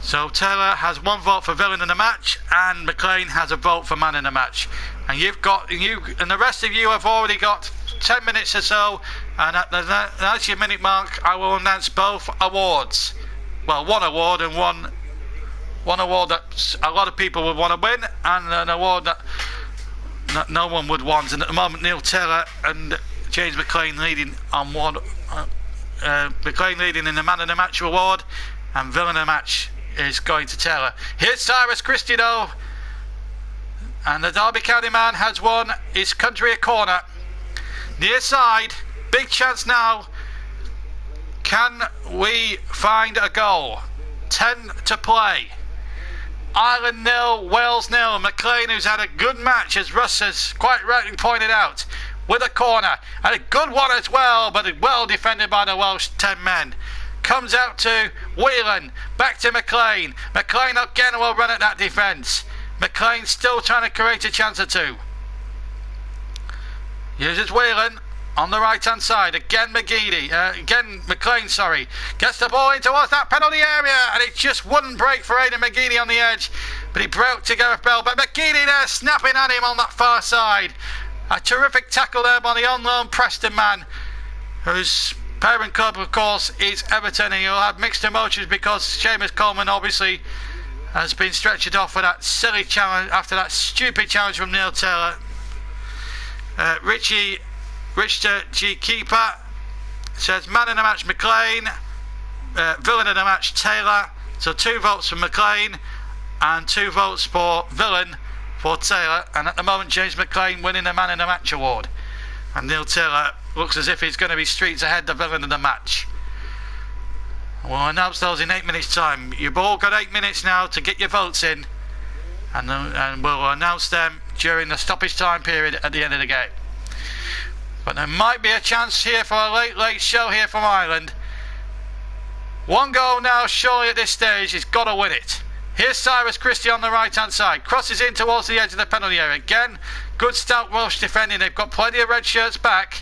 So Taylor has one vote for villain in the match, and McLean has a vote for man in the match. And and the rest of you have already got 10 minutes or so, and at the 90 minute mark I will announce both awards. Well, one award and one award that a lot of people would want to win, and an award that no one would want. And at the moment, Neil Taylor and James McLean leading on one. McLean leading in the Man of the Match award, and Villain of the Match is going to Taylor. Here's Cyrus Christie though, and the Derby County man has won his country a corner. Near side, big chance now. Can we find a goal? 10 to play. Ireland 0, Wales 0. McLean, who's had a good match, as Russ has quite rightly pointed out, with a corner, and a good one as well, but well defended by the Welsh 10 men. Comes out to Whelan, back to McLean. McLean again will run at that defence. McLean still trying to create a chance or two. Uses Whelan on the right hand side. Again McLean, sorry. Gets the ball in towards that penalty area, and it just wouldn't break for Aidan McGeady on the edge, but he broke to Gareth Bell. But McGeady there snapping at him on that far side. A terrific tackle there by the on-loan Preston man, whose parent club, of course, is Everton, and you'll have mixed emotions because Seamus Coleman obviously has been stretchered off for that silly challenge after that stupid challenge from Neil Taylor. Richard G. Keeper says man of the match McLean, villain of the match Taylor. So 2 votes for McLean and 2 votes for villain for Taylor, and at the moment James McLean winning the man of the match award, and Neil Taylor looks as if he's going to be streets ahead the villain of the match. We'll announce those in 8 minutes time. You've all got 8 minutes now to get your votes in, and we'll announce them during the stoppage time period at the end of the game. But there might be a chance here for a late show here from Ireland. 1 goal now surely at this stage. He's got to win it. Here's Cyrus Christie on the right hand side, crosses in towards the edge of the penalty area. Again, good stout Welsh defending. They've got plenty of red shirts back.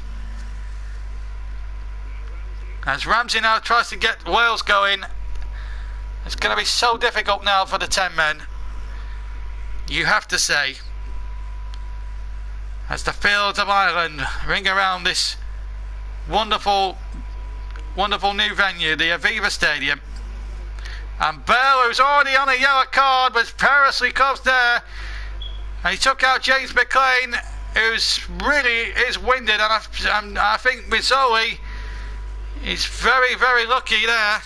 As Ramsey now tries to get Wales going, it's going to be so difficult now for the 10 men, you have to say, as the fields of Ireland ring around this wonderful new venue, the Aviva Stadium. And Bell, who's already on a yellow card, was perilously close there, and he took out James McLean, who's really is winded, and I think Rizzoli is very, very lucky there.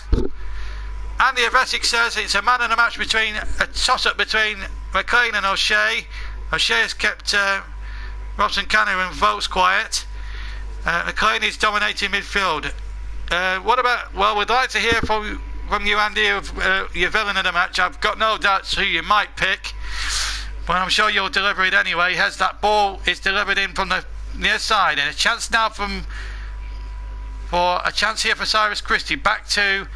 Andy Avesic says it's a man of the match between a toss-up between McLean and O'Shea. O'Shea has kept Robson Cano and votes quiet. McLean is dominating midfield. What about? Well, we'd like to hear from you, Andy, of your villain of the match. I've got no doubts who you might pick, but I'm sure you'll deliver it anyway. As that ball is delivered in from the near side, and a chance now for a chance here for Cyrus Christie. Back to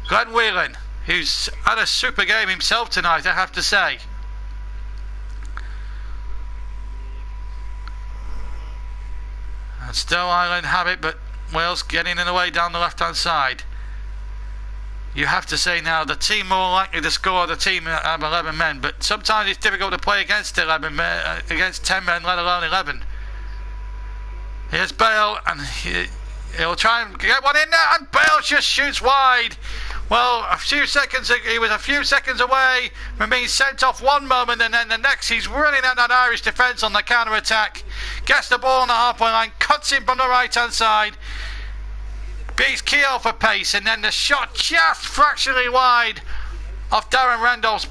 Glenn Whelan, who's had a super game himself tonight, I have to say. And still Ireland have it, but Wales getting in the way down the left hand side. You have to say now the team more likely to score, the team have 11 men, but sometimes it's difficult to play against 11 men, against 10 men, let alone 11. Here's Bale, and he'll try and get one in there, and Bale just shoots wide. Well, he was a few seconds away from being sent off one moment, and then the next he's running at that Irish defence on the counter-attack. Gets the ball on the halfway line, cuts in from the right-hand side. Beats Keogh for pace, and then the shot just fractionally wide of Darren Randolph's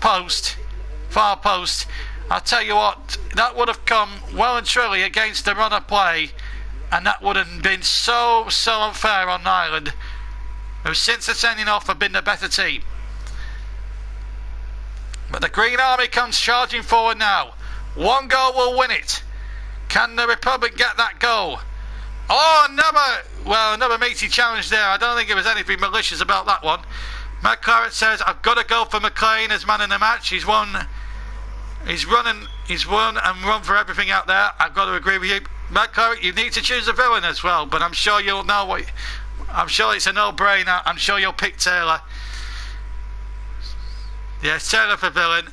far post. I'll tell you what, that would have come well and truly against the run of play, and that would have been so unfair on Ireland, who since the sending off have been the better team. But the Green Army comes charging forward now. 1 goal will win it. Can the Republic get that goal? Oh, another meaty challenge there. I don't think it was anything malicious about that one. Matt Claret says, I've got to go for McLean as man in the match. He's won and run for everything out there. I've got to agree with you. Matt Claret, you need to choose a villain as well, but I'm sure you'll know what. I'm sure it's a no-brainer. I'm sure you'll pick Taylor. Yes, Taylor for villain.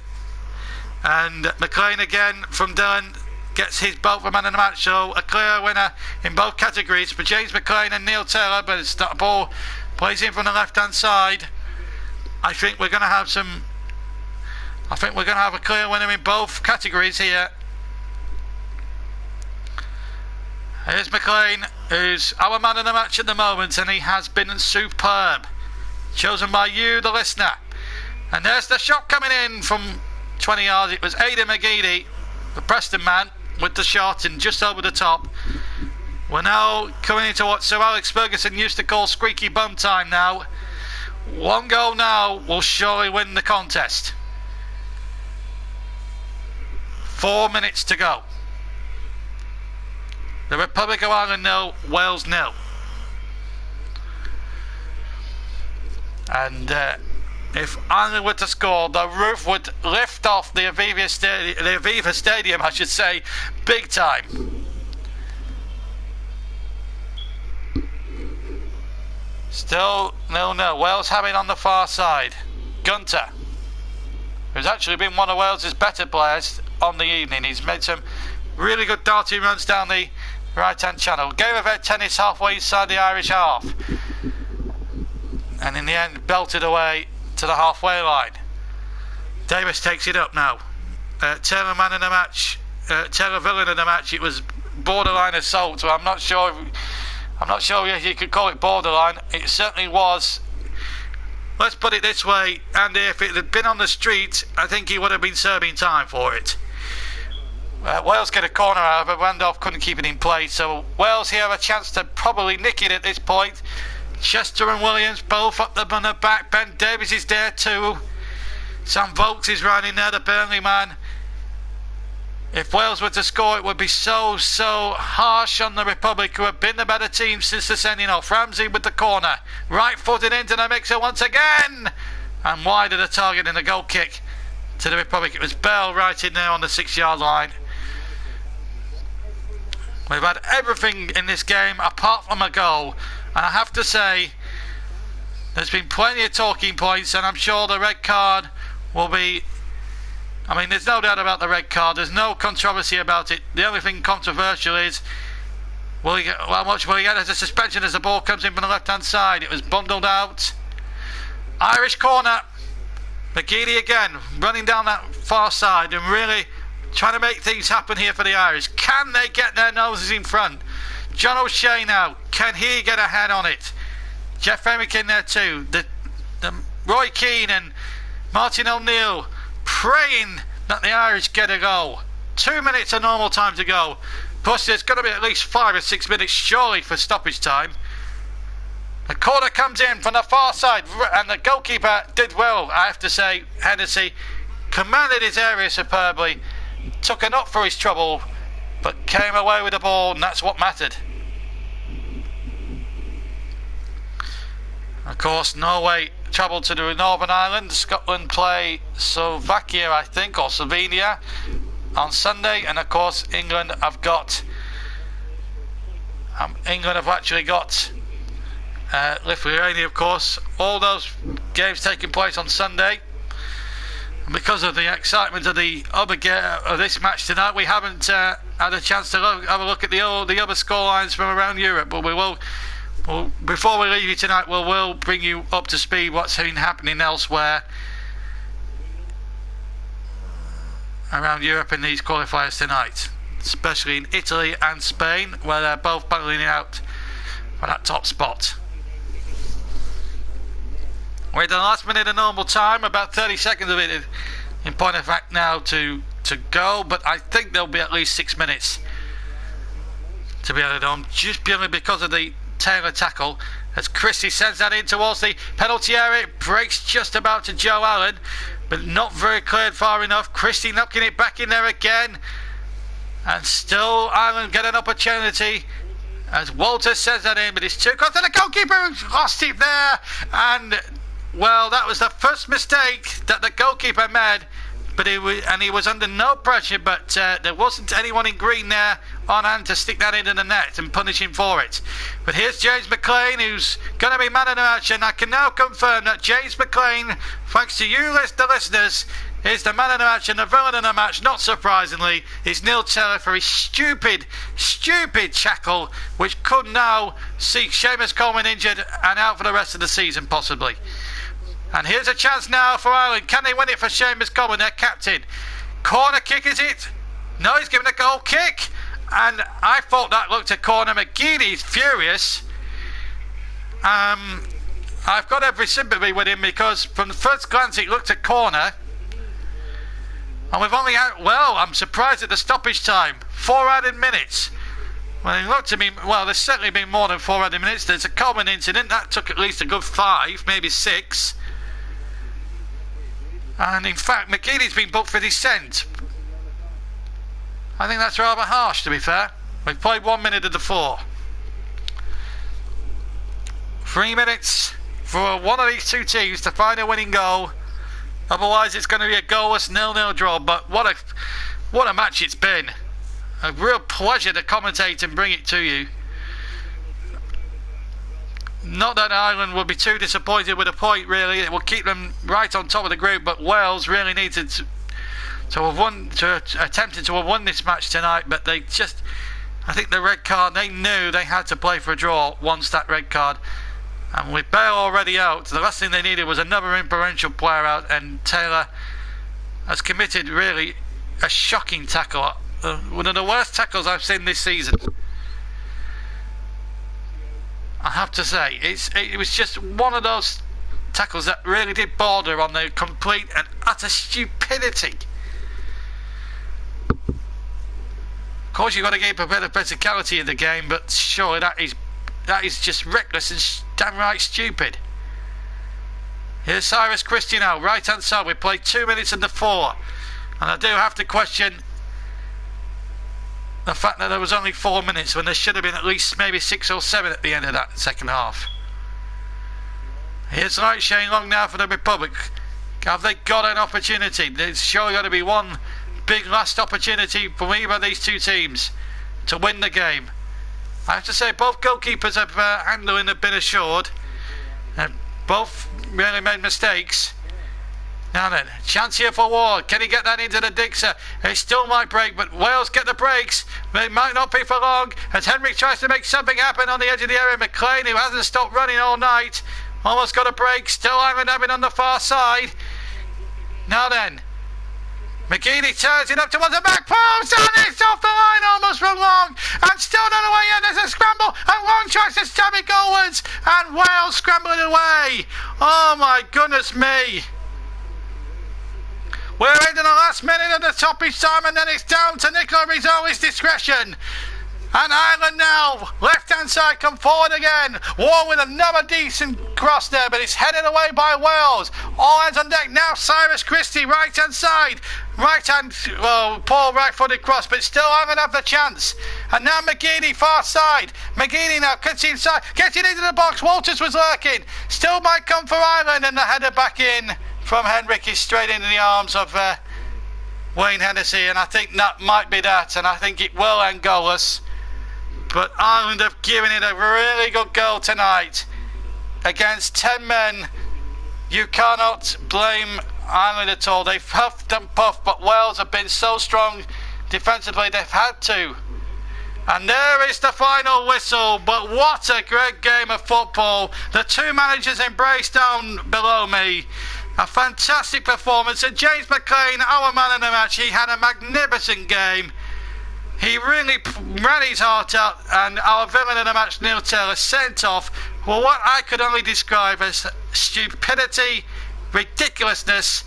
And McLean again from Dylan gets his vote for man of the match, so a clear winner in both categories for James McLean and Neil Taylor. But it's that ball plays in from the left-hand side. I think we're going to have a clear winner in both categories here. Here's McLean, who's our man of the match at the moment, and he has been superb. Chosen by you, the listener. And there's the shot coming in from 20 yards. It was Aidan McGeady, the Preston man, with the shot and just over the top. We're now coming into what Sir Alex Ferguson used to call squeaky bum time now. One goal now will surely win the contest. 4 minutes to go. The Republic of Ireland 0, Wales 0. And if Ireland were to score, the roof would lift off the Aviva Stadium, I should say, big time. Still 0-0. Wales have it on the far side. Gunter, who's actually been one of Wales's better players on the evening. He's made some really good darting runs down the right-hand channel. Game of head tennis halfway inside the Irish half. And in the end, belted away to the halfway line. Davis takes it up now. Taylor man in the match. Taylor villain in the match. It was borderline assault. So I'm not sure if you could call it borderline. It certainly was. Let's put it this way, Andy, if it had been on the street, I think he would have been serving time for it. Wales get a corner out of it. Randolph couldn't keep it in place, so Wales here have a chance to probably nick it at this point. Chester and Williams both up the back. Ben Davies is there too. Sam Vokes is running there, the Burnley man. If Wales were to score, it would be so harsh on the Republic, who have been the better team since the sending off. Ramsey with the corner, right footed into the mixer once again, and wide of the target in the goal kick to the Republic. It was Bell right in there on the 6-yard line. We've had everything in this game apart from a goal, and I have to say there's been plenty of talking points, and I'm sure the red card will be, I mean, there's no doubt about the red card. There's no controversy about it. The only thing controversial is, how much will he get as a suspension as the ball comes in from the left-hand side? It was bundled out. Irish corner. McGeady again, running down that far side and really trying to make things happen here for the Irish. Can they get their noses in front? John O'Shea now, can he get a head on it? Jeff Emrick in there too. The Roy Keane and Martin O'Neill praying that the Irish get a goal. 2 minutes of normal time to go. Plus there's going to be at least 5 or 6 minutes surely for stoppage time. The corner comes in from the far side, and the goalkeeper did well, I have to say. Hennessy commanded his area superbly, took a knock for his trouble, but came away with the ball, and that's what mattered. Of course, Norway travelled to the Northern Ireland. Scotland play Slovakia, I think, or Slovenia on Sunday, and of course England have actually got Lithuania, of course. All those games taking place on Sunday. And because of the excitement of the of this match tonight, we haven't had a chance to have a look at the other scorelines from around Europe. But we will, before we leave you tonight, we'll bring you up to speed what's been happening elsewhere around Europe in these qualifiers tonight, especially in Italy and Spain, where they're both battling out for that top spot. We're in the last minute of normal time, about 30 seconds of it in point of fact now to go, but I think there'll be at least 6 minutes to be added on, just purely because of the Taylor tackle, as Christie sends that in towards the penalty area. It breaks just about to Joe Allen, but not very cleared far enough. Christie knocking it back in there again, and still Ireland get an opportunity as Walter sends that in, but it's too close to the goalkeeper, who's lost it there. And well, that was the first mistake that the goalkeeper made, but he was under no pressure, but there wasn't anyone in green there on hand to stick that into the net and punish him for it. But here's James McLean, who's going to be man of the match, and I can now confirm that James McLean, thanks to you, the listeners, is the man of the match, and the villain of the match, not surprisingly, is Neil Taylor for his stupid tackle, which could now see Seamus Coleman injured and out for the rest of the season, possibly. And here's a chance now for Ireland. Can they win it for Seamus Coleman, their captain? Corner kick, is it? No, he's given a goal kick. And I thought that looked a corner. McGeady's furious. I've got every sympathy with him because from the first glance it looked a corner. And we've only had, well, I'm surprised at the stoppage time. 4 added minutes. Well, it looked to me, well, there's certainly been more than 4 added minutes. There's a common incident. That took at least a good 5, maybe 6. And in fact, McGeady's been booked for dissent. I think that's rather harsh, to be fair. We've played 1 minute of the 4. 3 minutes for one of these two teams to find a winning goal. Otherwise, it's going to be a goalless 0-0 draw. But what a match it's been. A real pleasure to commentate and bring it to you. Not that Ireland will be too disappointed with a point, really. It will keep them right on top of the group. But Wales really needed to have won, attempted to have won this match tonight. But they just, I think the red card, they knew they had to play for a draw once that red card. And with Bale already out, the last thing they needed was another inferential player out, and Taylor has committed really a shocking tackle, one of the worst tackles I've seen this season. I have to say, it was just one of those tackles that really did border on the complete and utter stupidity. Of course, you've got to keep a bit of physicality in the game, but surely that is just reckless and downright stupid. Here's Cyrus Christie now, right hand side. We played 2 minutes and the 4, and I do have to question the fact that there was only 4 minutes when there should have been at least maybe 6 or 7 at the end of that second half. Here's Light Shane Long now for the Republic. Have they got an opportunity? There's surely got to be one big last opportunity for either of these two teams to win the game. I have to say both goalkeepers have handling have been assured, and both really made mistakes. Now then, chance here for Ward. Can he get that into the Dixer? It still might break, but Wales get the breaks. It might not be for long as Henrik tries to make something happen on the edge of the area. McLean, who hasn't stopped running all night, almost got a break. Still Ireland having on the far side. Now then, McGeady turns it up towards the back post, and it's off the line almost from Long, and still not away yet. There's a scramble, and Long tries to stab it goalwards, and Wales scrambling away. Oh my goodness me. We're into the last minute of the stoppage time, and then it's down to Nicola Rizzoli's discretion. And Ireland now, left-hand side, come forward again. War with another decent cross there, but it's headed away by Wales. All hands on deck now. Cyrus Christie, right-hand side. Right-hand, well, poor right-footed cross, but still Ireland have the chance. And now McGeady, far side. McGeady now cuts inside, gets it into the box. Walters was lurking. Still might come for Ireland, and the header back in from Henrik is straight into the arms of Wayne Hennessy, and I think that might be that, and I think it will end goalless. But Ireland have given it a really good goal tonight against 10 men. You cannot blame Ireland at all. They've huffed and puffed, but Wales have been so strong defensively they've had to. And there is the final whistle. But what a great game of football. The two managers embraced down below me. A fantastic performance. And James McLean, our man of the match, he had a magnificent game. He really ran his heart out, and our villain of the match, Neil Taylor, sent off for what I could only describe as stupidity, ridiculousness,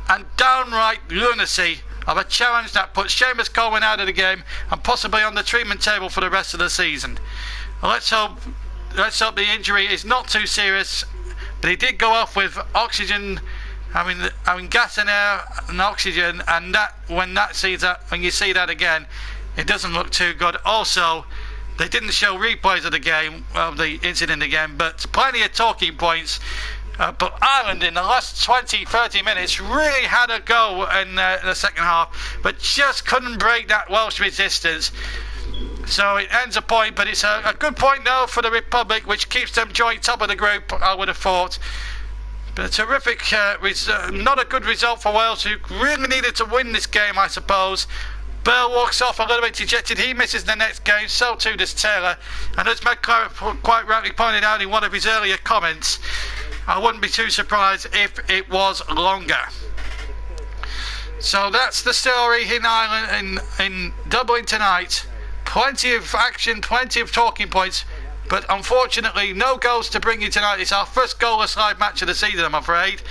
and downright lunacy of a challenge that put Seamus Coleman out of the game and possibly on the treatment table for the rest of the season. Let's hope the injury is not too serious, but he did go off with oxygen. I mean gas and air and oxygen, and that when you see that again, it doesn't look too good. Also, they didn't show replays of the game, of the incident again, but plenty of talking points. But Ireland in the last 20-30 minutes really had a go in the second half, but just couldn't break that Welsh resistance. So it ends a point, but it's a good point now for the Republic, which keeps them joint top of the group, I would have thought. But a terrific, not a good result for Wales, who really needed to win this game, I suppose. Bale walks off a little bit dejected. He misses the next game, so too does Taylor. And as Matt Clark quite rightly pointed out in one of his earlier comments, I wouldn't be too surprised if it was longer. So that's the story in Ireland, in Dublin tonight. plenty of action, plenty of talking points, but unfortunately no goals to bring you tonight. It's our first goalless live match of the season, I'm afraid.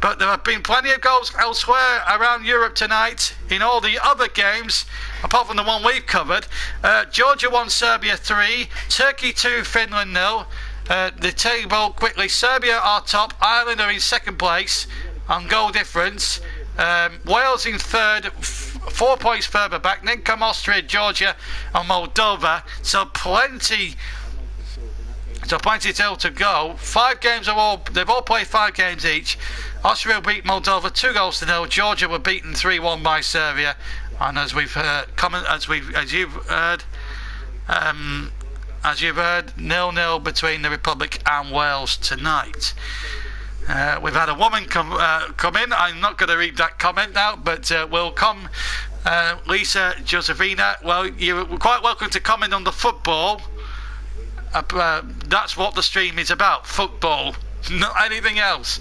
But there have been plenty of goals elsewhere around Europe tonight in all the other games, apart from the one we've covered. Georgia won Serbia 3, Turkey 2, Finland 0. The table quickly: Serbia are top, Ireland are in second place on goal difference, Wales in third, 4 points further back. Then come Austria, Georgia and Moldova. So plenty still to go. 5 games they've all played 5 games each. Austria beat Moldova 2-0. Georgia were beaten 3-1 by Serbia, and as you've heard, 0-0 between the Republic and Wales tonight. We've had a woman come in. I'm not going to read that comment out, but will come. Lisa Josefina. Well, you're quite welcome to comment on the football. That's what the stream is about: football, not anything else.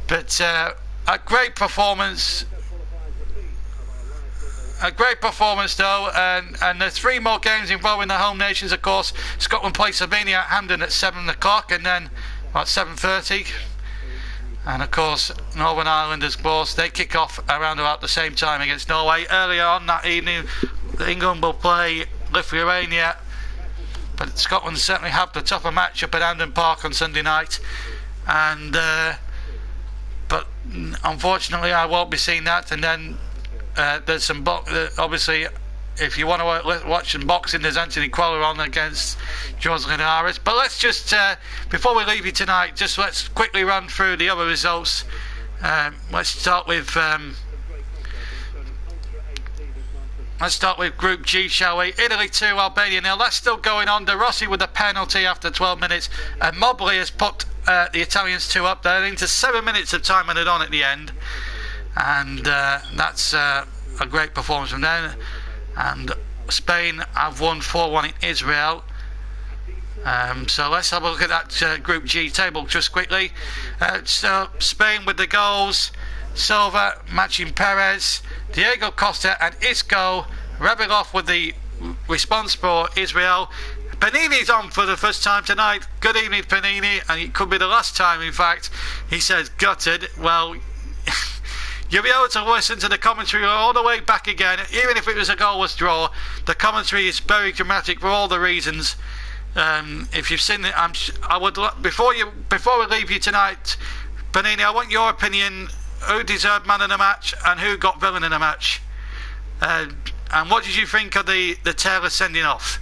But a great performance. A great performance though, and there's 3 more games involving the home nations, of course. Scotland play Slovenia at Hampden at 7 o'clock, and then at 7:30. And of course, Northern Ireland, of course, they kick off around about the same time against Norway. Earlier on that evening, England will play Lithuania, but Scotland certainly have the tougher match up at Hampden Park on Sunday night. And but unfortunately, I won't be seeing that. And then there's some obviously, if you want to watch some boxing, there's Anthony Qualifier on against George Linares. But let's just before we leave you tonight, let's quickly run through the other results. Let's start with Group G, shall we? Italy 2, Albania 0. That's still going on. De Rossi with a penalty after 12 minutes, and Mobley has put the Italians 2 up there into 7 minutes of time added on at the end. And that's a great performance from them. And Spain have won 4-1 in Israel. So let's have a look at that Group G table just quickly. So Spain with the goals: Silva matching Perez, Diego Costa and Isco. Rebilov with the response for Israel. Panini's on for the first time tonight. Good evening, Panini, and it could be the last time, in fact. He says gutted. Well, you'll be able to listen to the commentary all the way back again, even if it was a goalless draw. The commentary is very dramatic for all the reasons. If you've seen it, I would before we leave you tonight, Panini, I want your opinion. Who deserved man of the match and who got villain in the match? And what did you think of the Taylor sending off?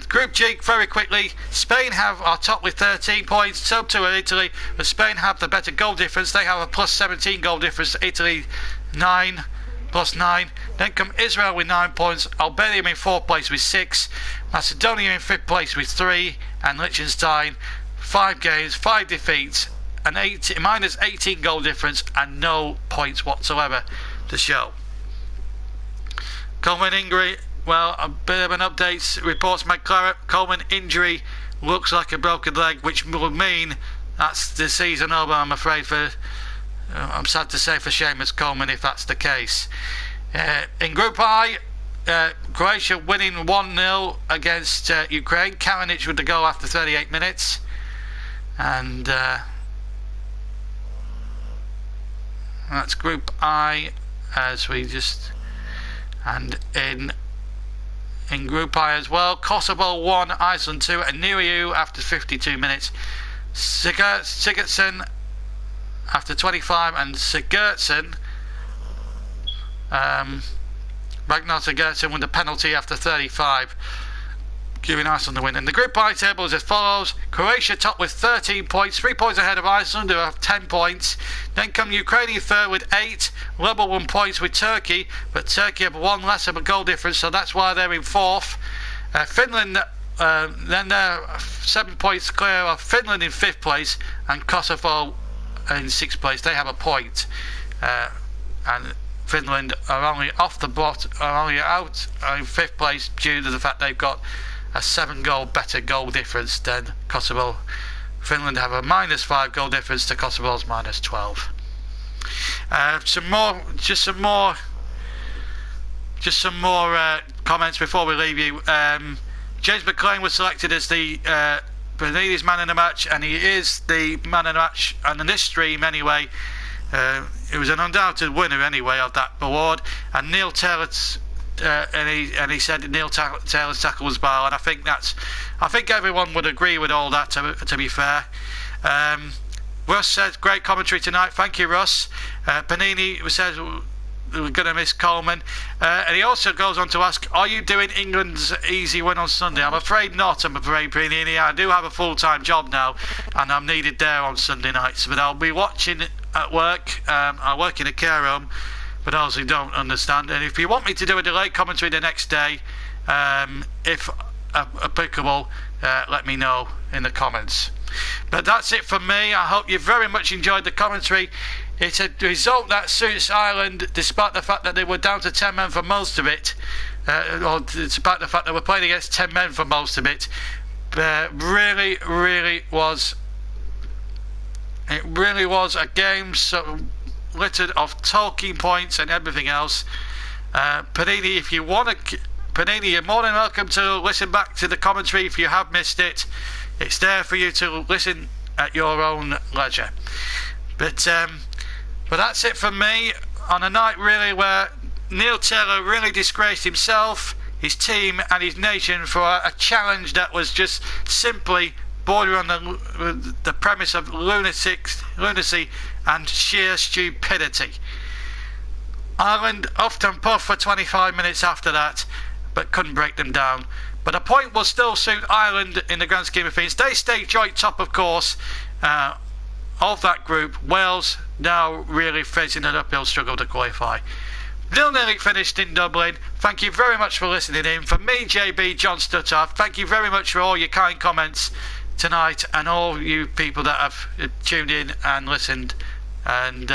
Group G, very quickly. Spain are top with 13 points, so too are Italy, but Spain have the better goal difference. They have a plus 17 goal difference, Italy 9 plus 9. Then come Israel with 9 points, Albania in 4th place with 6, Macedonia in 5th place with 3, and Liechtenstein 5 games, 5 defeats, an minus 18 goal difference and no points whatsoever to show. Coleman injury. Well, a bit of an update. Reports Coleman injury looks like a broken leg, which will mean that's the season over, I'm afraid, I'm sad to say, for Seamus Coleman, if that's the case. In Group I, Croatia winning 1-0 against Ukraine. Kalinic with the goal after 38 minutes. And that's Group I, as we just... And in Group I as well, Kosovo 1, Iceland 2, and Nuriu after 52 minutes. Sigurdsson after 25, and Sigurdsson, Ragnar Sigurdsson with a penalty after 35, giving Iceland the win. And the Group I table is as follows: Croatia top with 13 points, 3 points ahead of Iceland, who have 10 points. Then come Ukraine third with 8, level 1 points with Turkey, but Turkey have 1 less of a goal difference, so that's why they're in 4th. Finland, then they're 7 points clear of Finland in 5th place, and Kosovo in 6th place. They have a point, and Finland are only off the are only out in 5th place due to the fact they've got a 7-goal better goal difference than Kosovo. Finland have a minus 5 goal difference to Kosovo's minus 12. Some more just some more comments before we leave you. James McLean was selected as the Bernini's man in the match, and he is the man in the match, and in this stream anyway. It was an undoubted winner anyway of that award. And Neil Taylor's and he said Neil Taylor's tackle was vile, and I think everyone would agree with all that, to be fair. Russ said great commentary tonight, thank you Russ. Panini says we're going to miss Coleman, and he also goes on to ask, are you doing England's easy win on Sunday? I'm afraid not, I'm afraid, Panini. I do have a full-time job now, and I'm needed there on Sunday nights, but I'll be watching at work. I work in a care home, for those who don't understand, and if you want me to do a delayed commentary the next day, if applicable, let me know in the comments. But that's it from me. I hope you very much enjoyed the commentary. It's a result that suits Ireland, despite the fact that they were down to 10 men for most of it, or despite the fact that we're playing against 10 men for most of it. Really was a game so littered of talking points and everything else. Panini, if you want to, Panini, you're more than welcome to listen back to the commentary if you have missed it. It's there for you to listen at your own leisure. But that's it from me on a night really where Neil Taylor really disgraced himself, his team and his nation for a challenge that was just simply bordering on the premise of lunacy and sheer stupidity. Ireland often puffed for 25 minutes after that, but couldn't break them down. But the point will still suit Ireland in the grand scheme of things. They stay joint top, of course, of that group. Wales now really facing an uphill struggle to qualify. 0-0 finished in Dublin. Thank you very much for listening in. From me, JB, John Stuttard, thank you very much for all your kind comments tonight, and all you people that have tuned in and listened. And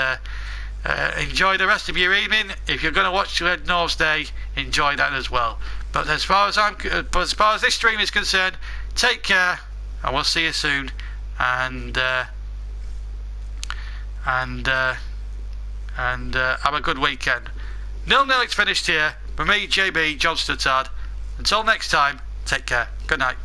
enjoy the rest of your evening. If you're going to watch Red North's Day, enjoy that as well. But as far as this stream is concerned, take care, and we'll see you soon. And have a good weekend. 0-0 it's finished here. For me, JB, John Stuttard. Until next time, take care. Good night.